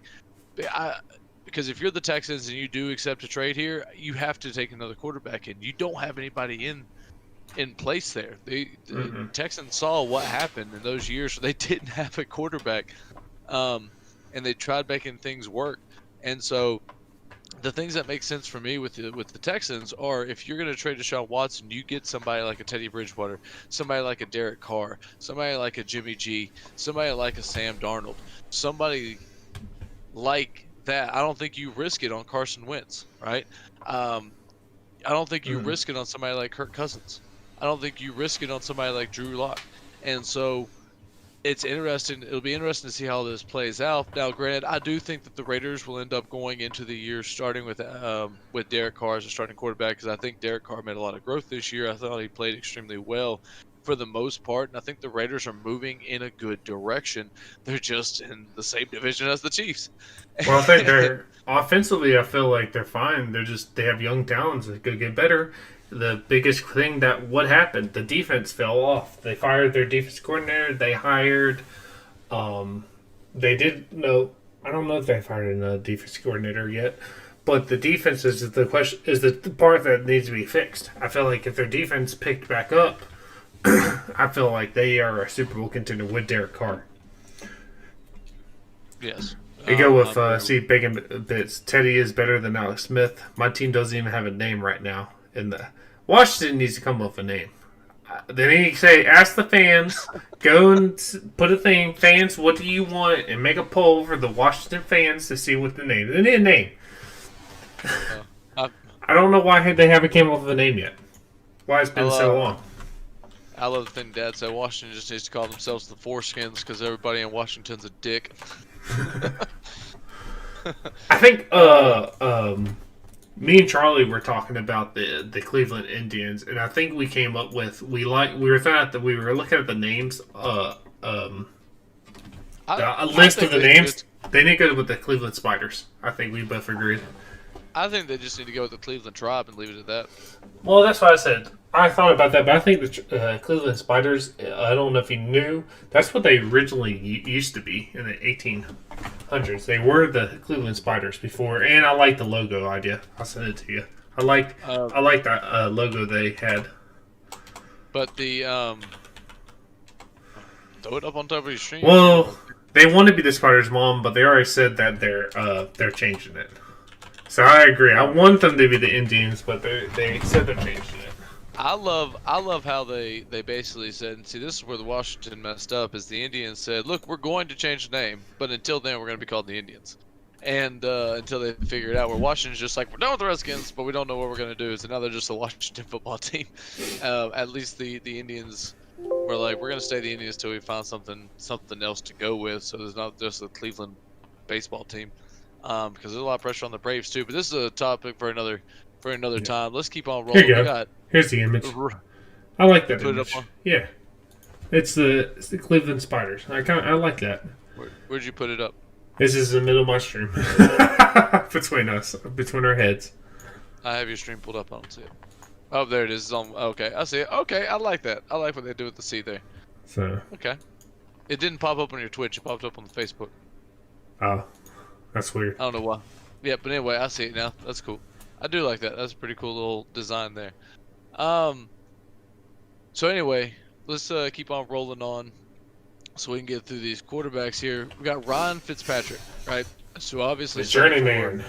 Because if you're the Texans and you do accept a trade here, you have to take another quarterback in. You don't have anybody in place there. The Mm-hmm. Texans saw what happened in those years where they didn't have a quarterback, and they tried making things work. And so the things that make sense for me with the Texans are if you're going to trade Deshaun Watson, you get somebody like a Teddy Bridgewater, somebody like a Derek Carr, somebody like a Jimmy G, somebody like a Sam Darnold, somebody like that. I don't think you risk it on Carson Wentz, right? I don't think you Mm-hmm. risk it on somebody like Kirk Cousins. I don't think you risk it on somebody like Drew Lock. And so it's interesting. It'll be interesting to see how this plays out. Now, granted, I do think that the Raiders will end up going into the year starting with Derek Carr as a starting quarterback because I think Derek Carr made a lot of growth this year. I thought he played extremely well for the most part, and I think the Raiders are moving in a good direction. They're just in the same division as the Chiefs. Well, I think they're offensively. I feel like they're fine. They have young talents that could get better. The biggest thing that what happened, the defense fell off. They fired their defense coordinator. They hired. Um, they did no. I don't know if they fired a defense coordinator yet, but the defense is the question is the part that needs to be fixed. I feel like if their defense picked back up, I feel like they are a Super Bowl contender with Derek Carr. Yes. You go with I'm very, see Bacon Bits. Teddy is better than Alex Smith. My team doesn't even have a name right now. And the Washington needs to come up with a name. They need to say, ask the fans, go and put a thing, fans, what do you want, and make a poll for the Washington fans to see what the name. They need a name. I, I don't know why they haven't came up with a name yet. Why it's I been so love. long. I love the thing Dad said. Washington just needs to call themselves the Foreskins because everybody in Washington's a dick. I think uh, me and Charlie were talking about the Cleveland Indians, and I think we came up with we were thought that we were looking at the names, a I list of think the they names. just. They need to go with the Cleveland Spiders. I think we both agreed. I think they just need to go with the Cleveland Tribe and leave it at that. Well, that's what I said. I thought about that, but I think the Cleveland Spiders. I don't know if you knew. That's what they originally used to be in the 1800s. They were the Cleveland Spiders before, and I like the logo idea. I'll send it to you. Uh, I like that logo they had. but the throw it up on top of your stream if you Well, want. they want to be the Spiders' mom, but they already said that they're changing it. So I agree. I want them to be the Indians, but they said they're changing it. I love how they basically said, and see, this is where the Washington messed up, is the Indians said, look, we're going to change the name, but until then, we're going to be called the Indians. And until they figure it out, where Washington's just like, we're done with the Redskins, but we don't know what we're going to do. So now they're just a Washington football team. At least the Indians were like, we're going to stay the Indians till we find something else to go with. So there's not just a Cleveland baseball team, because there's a lot of pressure on the Braves too. But this is a topic for another Yeah. time. Let's keep on Here you rolling. We go. got. Here's the image. I like You that put it up image. on. Yeah, it's the Cleveland Spiders. I like that. Where'd you put it up? This is the middle of my stream between us, between our heads. I have your stream pulled up. I don't see it. Oh, there it is. It's on. Okay, I see it. Okay, I like that. I like what they do with the C there. So, Okay. It didn't pop up on your Twitch. It popped up on the Facebook. oh, that's weird. I don't know why. Yeah, but anyway, I see it now. That's cool. I do like that. That's a pretty cool little design there. Um. So anyway, let's keep on rolling on, so we can get through these quarterbacks here. We got Ryan Fitzpatrick, right? So obviously The started journeyman.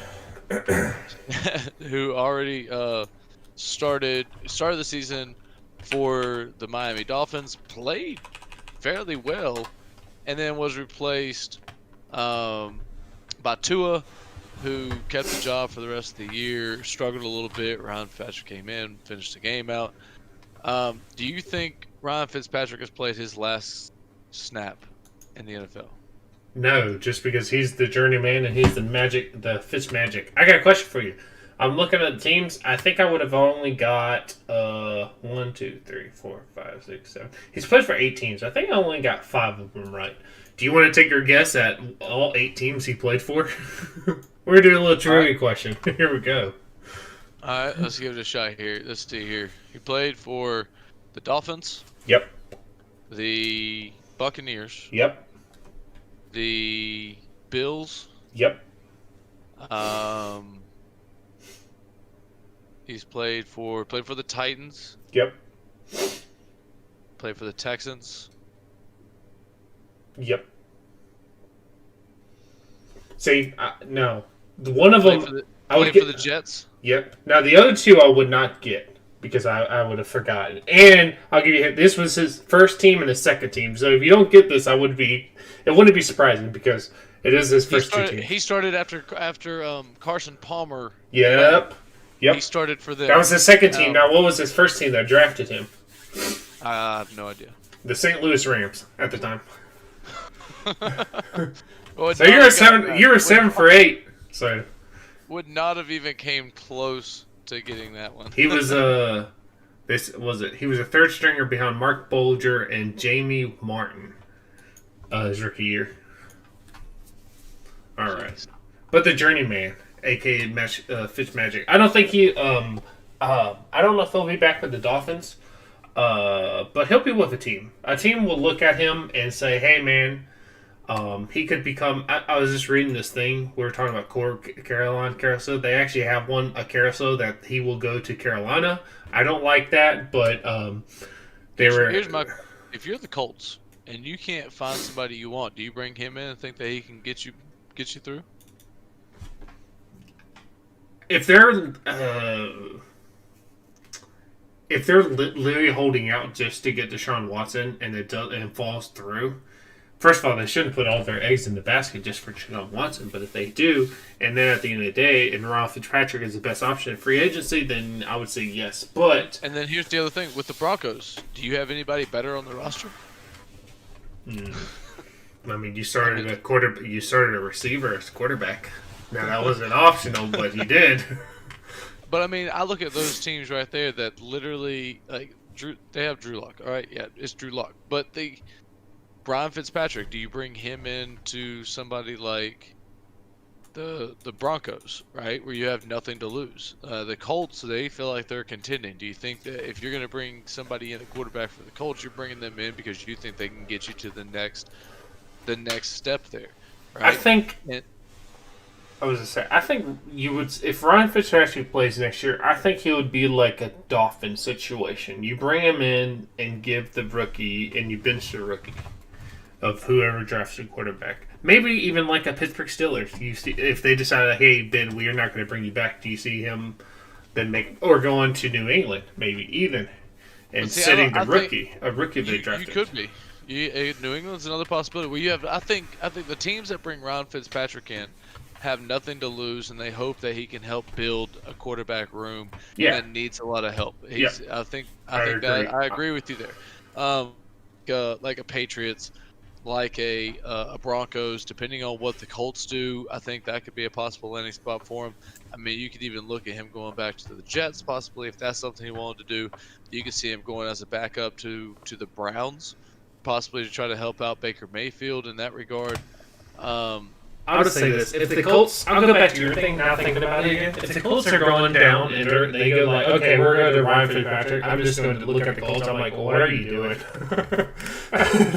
who already started the season for the Miami Dolphins, played fairly well, and then was replaced by Tua, who kept the job for the rest of the year, struggled a little bit. Ryan Fitzpatrick came in, finished the game out. Do you think Ryan Fitzpatrick has played his last snap in the NFL? No, just because he's the journeyman and he's the Fitz magic. I got a question for you. I'm looking at the teams. I think I would have only got 1, 2, 3, 4, 5, 6, 7. He's played for 8 teams. I think I only got 5 of them right. Do you want to take your guess at all 8 teams he played for? We're doing a little trivia question. Here we go. All right, let's give it a shot here. Let's see here. He played for the Dolphins, Yep. the Buccaneers, Yep. the Bills. Yep. Um, he's played for the Titans. Yep. Played for the Texans. Yep. See, no, one of them I would Played for get. the Jets. Yep. Now the other two I would not get because I would have forgotten. And I'll give you this was his first team and his second team. So if you don't get this, it wouldn't be surprising because it is his first two teams. He started after Carson Palmer. Yep. Yep. He started for them. That was his second team. Now what was his first team that drafted him? I have no idea. The St. Louis Rams at the time. Well, so you're a 7. You were 7 for 8. So would not have even came close to getting that one. He was He was a third stringer behind Mark Bolger and Jamie Martin. His rookie year. All right, but the journeyman, aka Fitzmagic. I don't think he. I don't know if he'll be back with the Dolphins. But he'll be with a team. A team will look at him and say, "Hey, man." He could become. I was just reading this thing. We were talking about Carolina carousel. They actually have a carousel that he will go to Carolina. I don't like that, but if you're the Colts and you can't find somebody you want, do you bring him in and think that he can get you through? If they're literally holding out just to get Deshaun Watson and it falls through. First of all, they shouldn't put all their eggs in the basket just for Deshaun Watson. But if they do, and then at the end of the day, and Ryan Fitzpatrick is the best option in free agency, then I would say yes. But and then here's the other thing with the Broncos: do you have anybody better on the roster? I mean, you started a receiver as quarterback. Now that wasn't optional, but you did. But I mean, I look at those teams right there that literally they have Drew Lock. All right, yeah, it's Drew Lock, but Brian Fitzpatrick, do you bring him into somebody like the Broncos, right, where you have nothing to lose? The Colts, they feel like they're contending. Do you think that if you're going to bring somebody in, a quarterback for the Colts, you're bringing them in because you think they can get you to the next step there, right? I think you would, if Ryan Fitzpatrick plays next year, I think he would be like a Dolphin situation. You bring him in and give the rookie, and you bench the rookie of whoever drafts a quarterback. Maybe even like a Pittsburgh Steelers. You see, if they decide, hey, Ben, we are not going to bring you back, do you see him then or going to New England, maybe even, and sitting a rookie they drafted? You could be. New England's another possibility. Where you have, I think the teams that bring Ryan Fitzpatrick in have nothing to lose, and they hope that he can help build a quarterback room that needs a lot of help. I agree with you there. Like a Patriots. Like a Broncos, depending on what the Colts do, I think that could be a possible landing spot for him. I mean, you could even look at him going back to the Jets, possibly, if that's something he wanted to do. You could see him going as a backup to the Browns, possibly to try to help out Baker Mayfield in that regard. I would say this: if the Colts, I'll go back to your thing. Now thinking about it again, if the Colts are going down and they go like, okay, we're going to Ryan Fitzpatrick, I'm just going to look at the Colts. I'm like, well, what are you doing? Because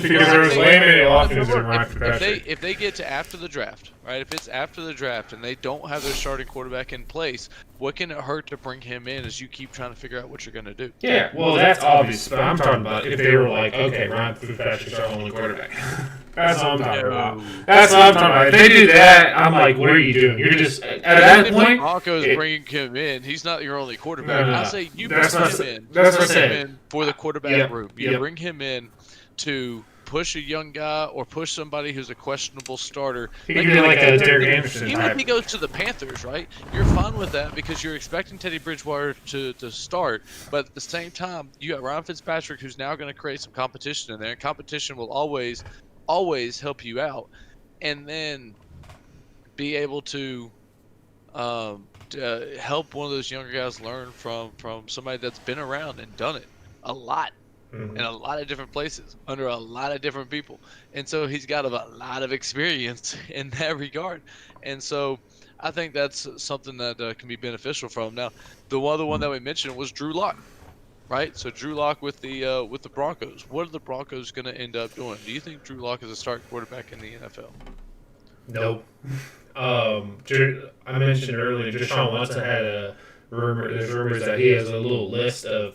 there's way many options in Ryan Fitzpatrick. If they get to after the draft, right? If it's after the draft and they don't have their starting quarterback in place, what can it hurt to bring him in as you keep trying to figure out what you're going to do? Yeah, well, that's obvious. But I'm talking about if they were like, okay, Ryan Fitzpatrick's our only quarterback. That's what I'm talking about. That's what I'm talking about. If they do that, I'm like, what are you doing? You're just at that point. Broncos bringing him in. He's not your only quarterback. I say you bring him in. That's what I said. For the quarterback room. You bring him in to push a young guy or push somebody who's a questionable starter. He could be like a Derek Anderson Even type. if he goes to the Panthers, right? You're fine with that because you're expecting Teddy Bridgewater to start, but at the same time, you got Ryan Fitzpatrick who's now going to create some competition in there, and competition will always help you out, and then be able to help one of those younger guys learn from somebody that's been around and done it a lot. In a lot of different places, under a lot of different people. And so he's got a lot of experience in that regard. And so I think that's something that can be beneficial from him. Now, the other one that we mentioned was Drew Lock. right? So Drew Lock with the Broncos. What are the Broncos going to end up doing? Do you think Drew Lock is a starting quarterback in the NFL? Nope. I mentioned earlier, Deshaun Watson had a rumor. There's rumors that he has a little list of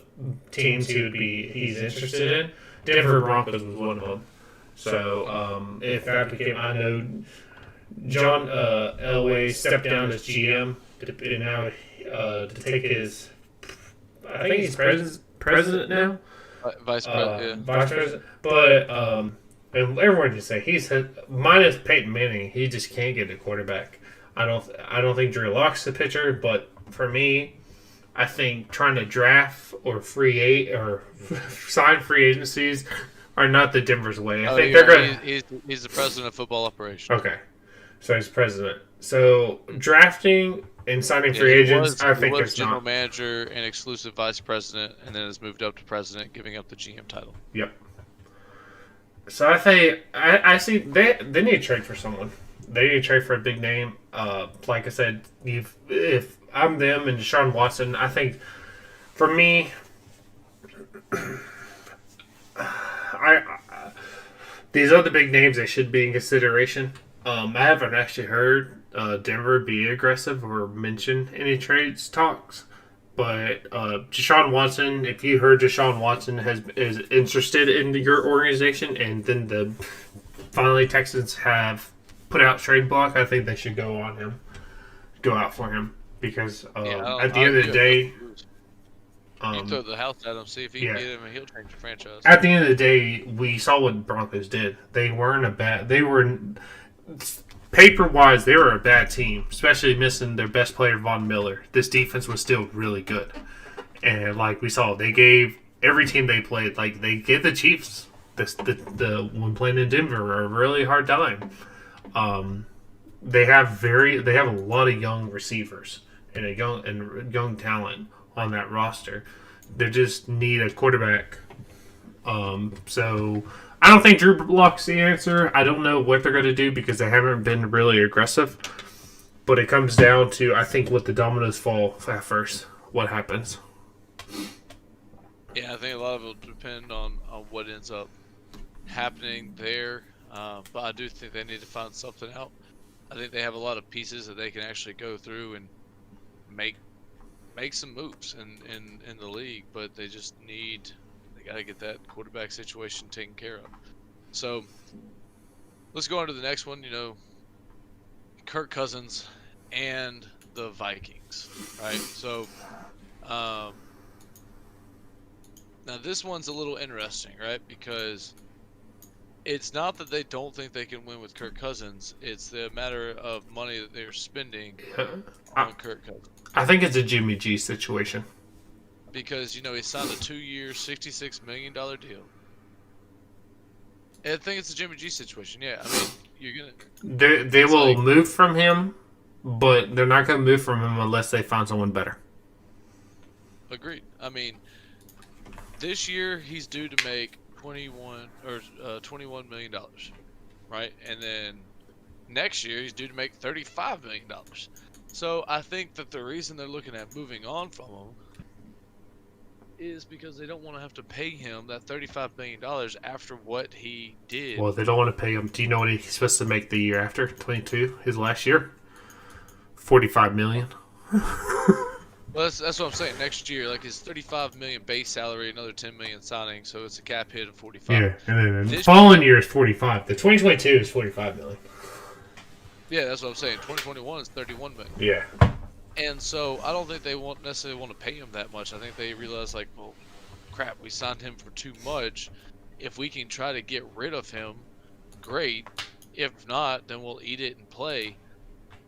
teams he's interested in. Denver Broncos was one of them. So if that became, I know John Elway stepped down as GM and now to take his. I think he's president now. Vice President. Yeah. Vice president. But and everyone just say minus Peyton Manning, he just can't get a quarterback. I don't think Drew Lock's the pitcher, but for me, I think trying to draft or sign free agencies are not the Denver's way. I think they're gonna. He's the president of football operations. Okay, so he's president. So drafting and signing free agents, I think there's general not. manager and exclusive vice president, and then has moved up to president, giving up the GM title. Yep. So I think I see they need to trade for someone. They need to trade for a big name. Like I said, if I'm them and Deshaun Watson, I think for me, these are the big names that should be in consideration. I haven't actually heard Denver be aggressive or mention any trades talks. But Deshaun Watson, if you heard Deshaun Watson is interested in your organization, and then finally Texans have put out trade block, I think they should go out for him because at the end of the day, you throw the house at him, see if he can get him, and he'll change the franchise. At the end of the day, we saw what Broncos did. They were paper-wise, they were a bad team, especially missing their best player, Von Miller. This defense was still really good. And like we saw, they gave every team they played, like they gave the Chiefs, when playing in Denver, a really hard time. They have a lot of young receivers and a young talent on that roster. They just need a quarterback. So I don't think Drew Lock's the answer. I don't know what they're going to do because they haven't been really aggressive. But it comes down to, I think, what the dominoes fall at first. What happens? Yeah, I think a lot of it will depend on what ends up happening there. But I do think they need to find something out. I think they have a lot of pieces that they can actually go through and make some moves in the league. But they just got to get that quarterback situation taken care of. So let's go on to the next one. Kirk Cousins and the Vikings, right? So now this one's a little interesting, right? Because it's not that they don't think they can win with Kirk Cousins. It's the matter of money that they're spending on Kirk Cousins. I think it's a Jimmy G situation. Because, he signed a 2-year, $66 million deal. And I think it's a Jimmy G situation. Yeah, I mean, you're going to... They will move from him, but they're not going to move from him unless they find someone better. Agreed. I mean, this year he's due to make $21 million, right? And then next year he's due to make $35 million. So I think that the reason they're looking at moving on from him is because they don't want to have to pay him that $35 million after what he did. Well, they don't want to pay him. Do you know what he's supposed to make the year after 22? His last year, $45 million. Well, that's what I'm saying. Next year, like his $35 million base salary, another $10 million signing, so it's a cap hit of $45. Yeah, and then the following year is $45. The 2022 is $45 million. Yeah, that's what I'm saying. 2021 is $31 million. Yeah. And so I don't think they necessarily want to pay him that much. I think they realize, like, well, crap, we signed him for too much. If we can try to get rid of him, great. If not, then we'll eat it and play.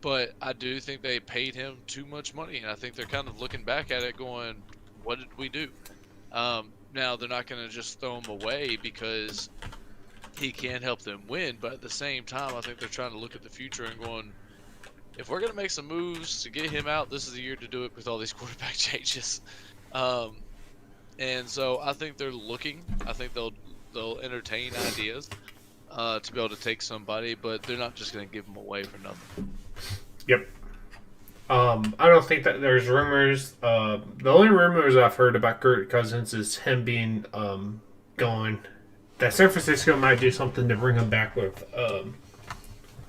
But I do think they paid him too much money, and I think they're kind of looking back at it going, what did we do? Now, they're not going to just throw him away because he can't help them win. But at the same time, I think they're trying to look at the future and going, if we're going to make some moves to get him out, this is the year to do it with all these quarterback changes. And so I think they're looking. I think they'll entertain ideas to be able to take somebody, but they're not just going to give them away for nothing. Yep. I don't think that there's rumors. The only rumors I've heard about Kirk Cousins is him being going. That San Francisco might do something to bring him back with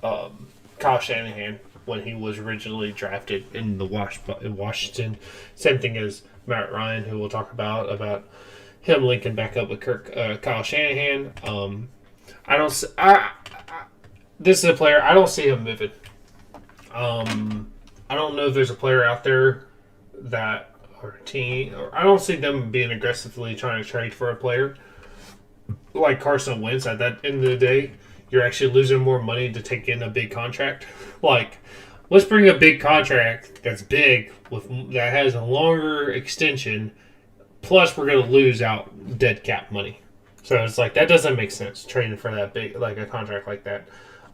Kyle Shanahan when he was originally drafted in in Washington. Same thing as Matt Ryan, who we'll talk about him linking back up with Kyle Shanahan. I don't. This is a player I don't see him moving. I don't know if there's a player out there that or a team. Or I don't see them being aggressively trying to trade for a player like Carson Wentz. At that end of the day, you're actually losing more money to take in a big contract. Like, let's bring a big contract that's big that has a longer extension. Plus, we're going to lose out dead cap money. So it's like that doesn't make sense trading for that big like a contract like that.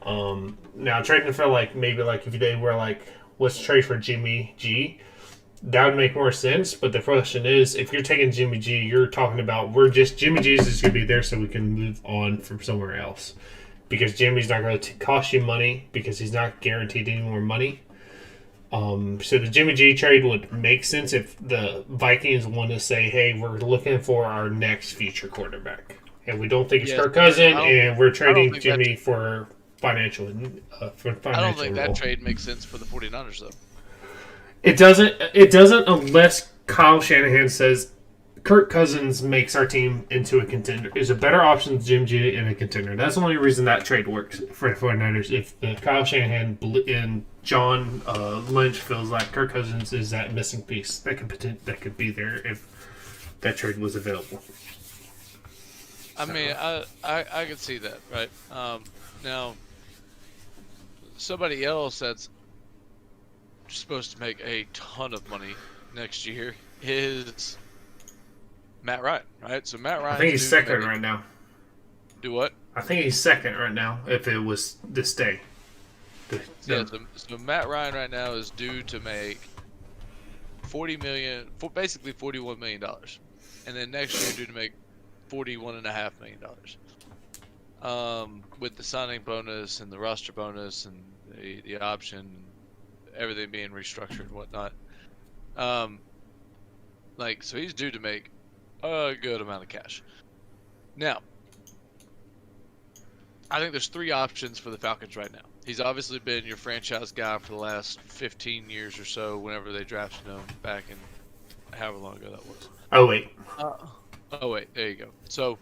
Now trading for like maybe like if they were like let's trade for Jimmy G, that would make more sense. But the question is, if you're taking Jimmy G, you're talking about Jimmy G is just going to be there so we can move on from somewhere else because Jimmy's not going to cost you money because he's not guaranteed any more money. So the Jimmy G trade would make sense if the Vikings want to say, hey, we're looking for our next future quarterback. And we don't think it's Kirk Cousins, and we're trading Jimmy for financial I don't think that trade makes sense for the 49ers, though. It doesn't. It doesn't unless Kyle Shanahan says Kirk Cousins makes our team into a contender. Is a better option than Jim G in a contender. That's the only reson that trade works for the 49ers. If the Kyle Shanahan and John Lynch feels like Kirk Cousins is that missing piece that could be there if that trade was available. I mean, I could see that, right? Now, somebody else that's supposed to make a ton of money next year is Matt Ryan, right? So Matt Ryan. I think he's second right now. Do what? I think he's second right now. If it was this day. Yeah. So Matt Ryan right now is due to make basically $41 million, and then next year due to make $41.5 million. With the signing bonus and the roster bonus and the option, everything being restructured and whatnot. So he's due to make a good amount of cash. Now, I think there's three options for the Falcons right now. He's obviously been your franchise guy for the last 15 years or so, whenever they drafted him back in however long ago that was. Oh, wait. There you go. So,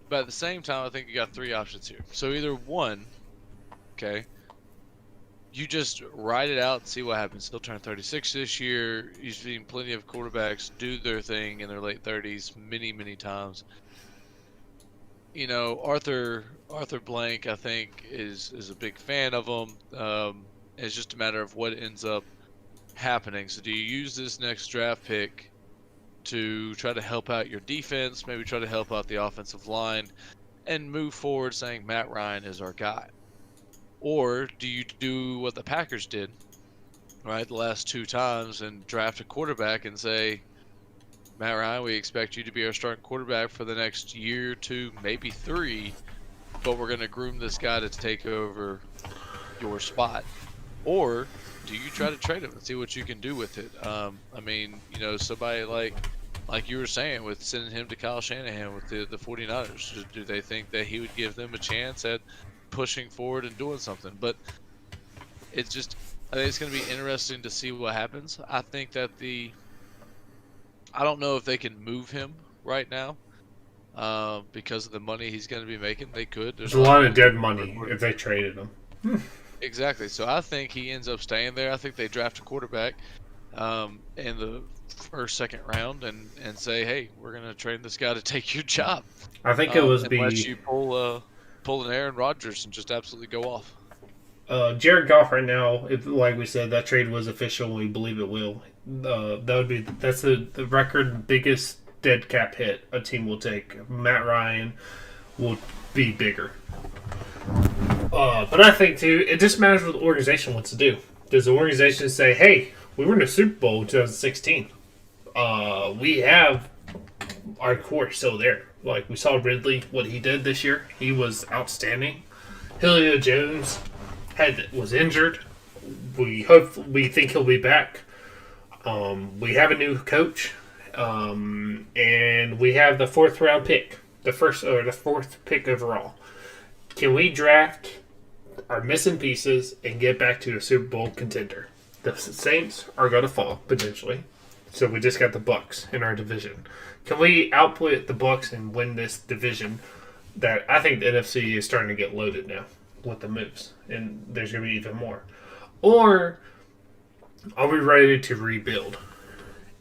but at the same time, I think you got three options here. So either one, okay, you just ride it out and see what happens. He'll turn 36 this year. You've seen plenty of quarterbacks do their thing in their late 30s many, many times. You know, Arthur Blank, I think, is a big fan of him. It's just a matter of what ends up happening. So do you use this next draft pick to try to help out your defense, maybe try to help out the offensive line, and move forward saying Matt Ryan is our guy? Or do you do what the Packers did, right, the last two times and draft a quarterback and say, Matt Ryan, we expect you to be our starting quarterback for the next year, two, maybe three, but we're going to groom this guy to take over your spot? Or do you try to trade him and see what you can do with it? I mean, you know, somebody like you were saying with sending him to Kyle Shanahan with the 49ers, do they think that he would give them a chance at pushing forward and doing something? But it's just, I think it's going to be interesting to see what happens. I think that I don't know if they can move him right now because of the money he's going to be making. They could. There's a lot of dead money if they traded him. Exactly. So I think he ends up staying there. I think they draft a quarterback in the first, second round and say, hey, we're going to train this guy to take your job. I think it was unless you pull an Aaron Rodgers and just absolutely go off. Jared Goff right now, like we said, that trade was official. We believe it will. That's the record biggest dead cap hit a team will take. Matt Ryan will be bigger. But I think too, it just matters what the organization wants to do. Does the organization say, "Hey, we were in the Super Bowl in 2016. We have our core still there. Like we saw Ridley, what he did this year. He was outstanding. Julio Jones was injured. we think he'll be back. We have a new coach, and we have the fourth round pick, the fourth pick overall. Can we draft our missing pieces and get back to a Super Bowl contender? The Saints are going to fall potentially, so we just got the Bucks in our division. Can we output the Bucks and win this division? That I think the NFC is starting to get loaded now with the moves, and there's going to be even more. Or are we ready to rebuild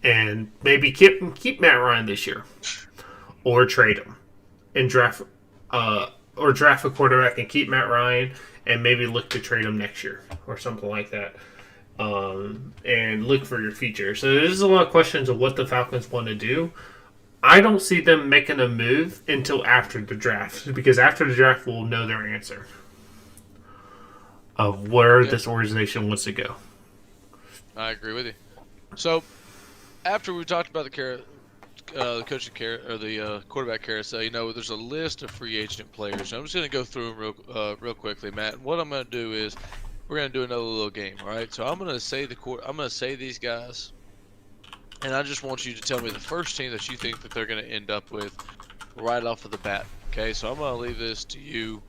and maybe keep Matt Ryan this year, or trade him and draft a quarterback and keep Matt Ryan and maybe look to trade him next year or something like that, and look for your future. So there's a lot of questions of what the Falcons want to do. I don't see them making a move until after the draft, because after the draft we'll know their answer of where this organization wants to go. I agree with you. So, after we talked about the coaching or the quarterback carousel, there's a list of free agent players. I'm just going to go through them real quickly, Matt. And what I'm going to do is we're going to do another little game. All right. So I'm going to say these guys, and I just want you to tell me the first team that you think that they're going to end up with right off of the bat. Okay. So I'm going to leave this to you.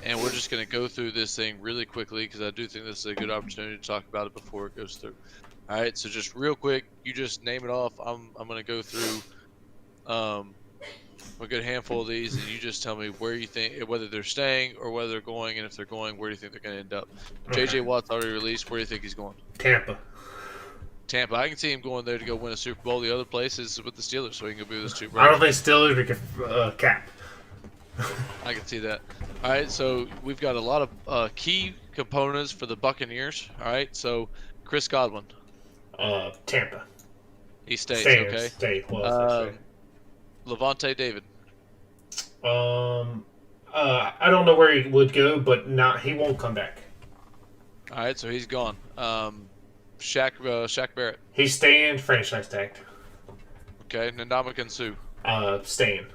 And we're just going to go through this thing really quickly because I do think this is a good opportunity to talk about it before it goes through. All right, so just real quick, you just name it off. I'm going to go through a good handful of these, and you just tell me where you think, whether they're staying or whether they're going, and if they're going, where do you think they're going to end up? Okay. J.J. Watt's already released. Where do you think he's going? Tampa. I can see him going there to go win a Super Bowl. The other place is with the Steelers, so he can go be with his two I brothers. don't think Steelers because Cap. I can see that. All right, so we've got a lot of key components for the Buccaneers. All right, so Chris Godwin. Tampa. He stays, okay? Stay. Levante David. I don't know where he would go, but he won't come back. All right, so he's gone. Shaq Barrett. He's staying, franchise tagged. Okay, Ndamukong Suh. Staying.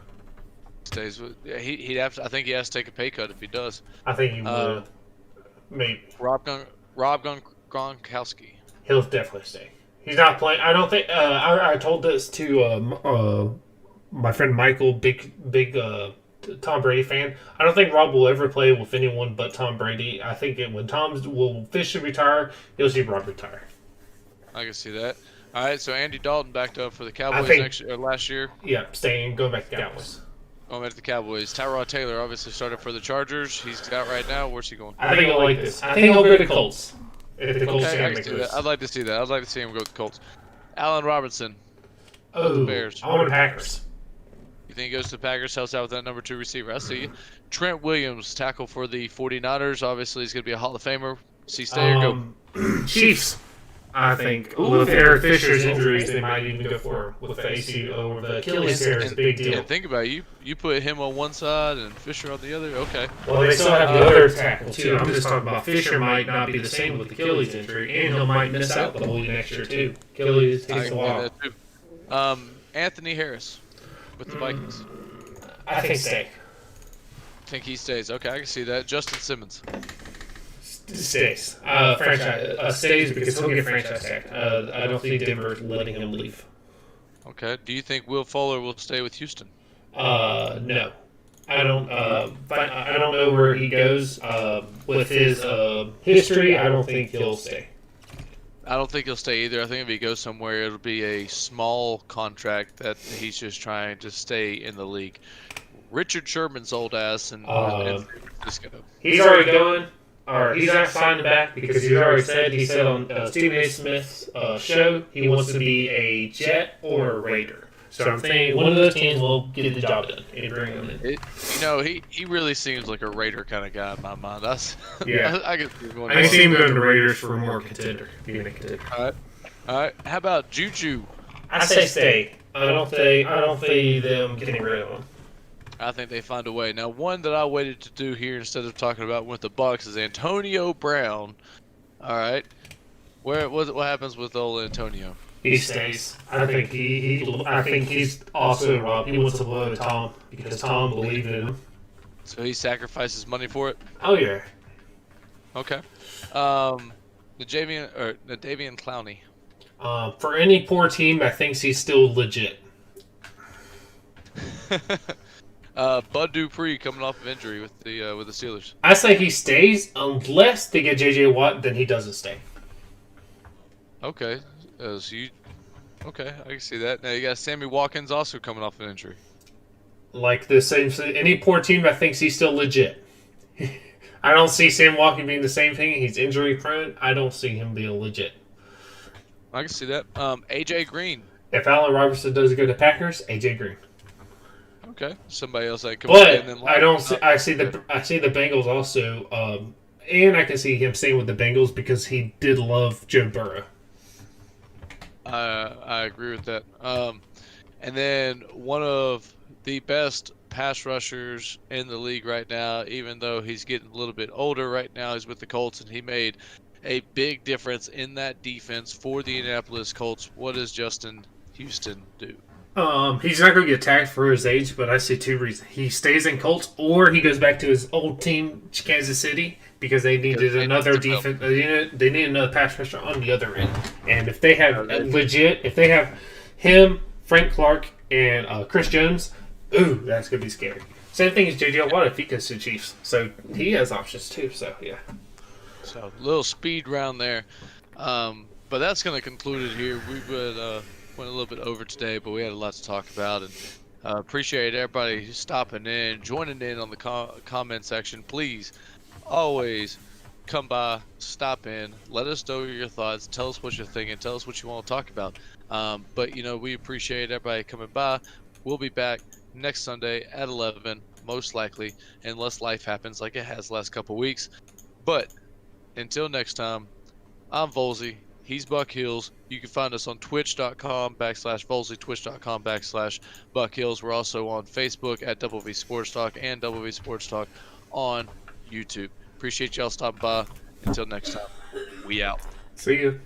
Stays with. He'd have to. I think he has to take a pay cut if he does. I think he would. Maybe. Rob Gronkowski. He'll definitely stay. He's not playing. I don't think. I told this to my friend Michael, big Tom Brady fan. I don't think Rob will ever play with anyone but Tom Brady. I think when Tom will officially retire, you'll see Rob retire. I can see that. All right, so Andy Dalton backed up for the Cowboys last year. Yeah, staying, going back to the Cowboys. Going back to the Cowboys. Tyrod Taylor obviously started for the Chargers. He's out right now. Where's he going? I think he'll like this. I think he'll go to Colts. If the Colts I can see that. I'd like to see that. I'd like to see him go with the Colts. Allen Robinson. Oh, the Bears. I want the Packers. You think he goes to the Packers, helps out with that number 2 receiver? I see you. Trent Williams, tackle for the 49ers. Obviously, he's going to be a Hall of Famer. See, stay or go? Chiefs. I think with Eric Fisher's injuries, they might even go for him. With the ACL or the Achilles tear is a big deal. And think about it. You put him on one side and Fisher on the other. Okay. Well, they still have the other tackle, too. I'm just talking about Fisher might not be the same with Achilles injury, and he might miss out the whole next year, too. Achilles takes a while. Anthony Harris with the Vikings. I think stay. Think he stays. Okay, I can see that. Justin Simmons. Stays. Stays because he'll get franchise tag. I don't think Denver's letting him leave. Okay. Do you think Will Fuller will stay with Houston? No. I don't know where he goes. With his history, I don't think he'll stay. I don't think he'll stay either. I think if he goes somewhere, it'll be a small contract that he's just trying to stay in the league. Richard Sherman's old ass in San Francisco. He's already going. Or he's not signing back because he said on Stephen A. Smith's show he wants to be a Jet or a Raider. So I'm saying one of those teams will get the job done and bring him in. He really seems like a Raider kind of guy in my mind. Yeah. I can see him going to Raiders for more contender. Being a contender. All right. How about Juju? I say stay. I don't see them getting rid of him. I think they find a way. Now, one that I waited to do here instead of talking about with the Bucks is Antonio Brown. All right, what happens with old Antonio? He stays. I think he's also Rob. He wants to blow Tom because Tom believed in him. So he sacrifices money for it. Oh yeah. Okay. Nadavian Clowney. For any poor team, I think he's still legit. Bud Dupree coming off of injury with the Steelers. I say he stays unless they get J.J. Watt, then he doesn't stay. Okay, okay, I can see that. Now you got Sammy Watkins also coming off an injury. Like the same, any poor team that thinks he's still legit. I don't see Sam Watkins being the same thing. He's injury prone. I don't see him being legit. I can see that. AJ Green. If Allen Robinson doesn't go to Packers, AJ Green. Okay, somebody else that could. But I don't. See, I see the Bengals also, and I can see him staying with the Bengals because he did love Joe Burrow. I agree with that. And then one of the best pass rushers in the league right now, even though he's getting a little bit older right now, he's with the Colts, and he made a big difference in that defense for the Indianapolis Colts. What does Justin Houston do? He's not going to get tagged for his age, but I see two reasons. He stays in Colts, or he goes back to his old team, Kansas City, because they needed another defense. They need another pass rusher on the other end. And if they have if they have him, Frank Clark, and Chris Jones, ooh, that's going to be scary. Same thing as J.J. Watt if he goes to the Chiefs. So he has options too, so yeah. So a little speed round there. But that's going to conclude it here. We went a little bit over today, but we had a lot to talk about, and appreciate everybody stopping in, joining in on the comment section. Please always come by, stop in, let us know your thoughts, tell us what you're thinking, tell us what you want to talk about. But we appreciate everybody coming by. We'll be back next Sunday at 11, most likely, unless life happens like it has the last couple weeks. But until next time, I'm Volzie. He's BuckHeels. You can find us on twitch.com/Volzie, twitch.com/BuckHeels. We're also on Facebook at WV Sports Talk and WV Sports Talk on YouTube. Appreciate y'all stopping by. Until next time, we out. See you.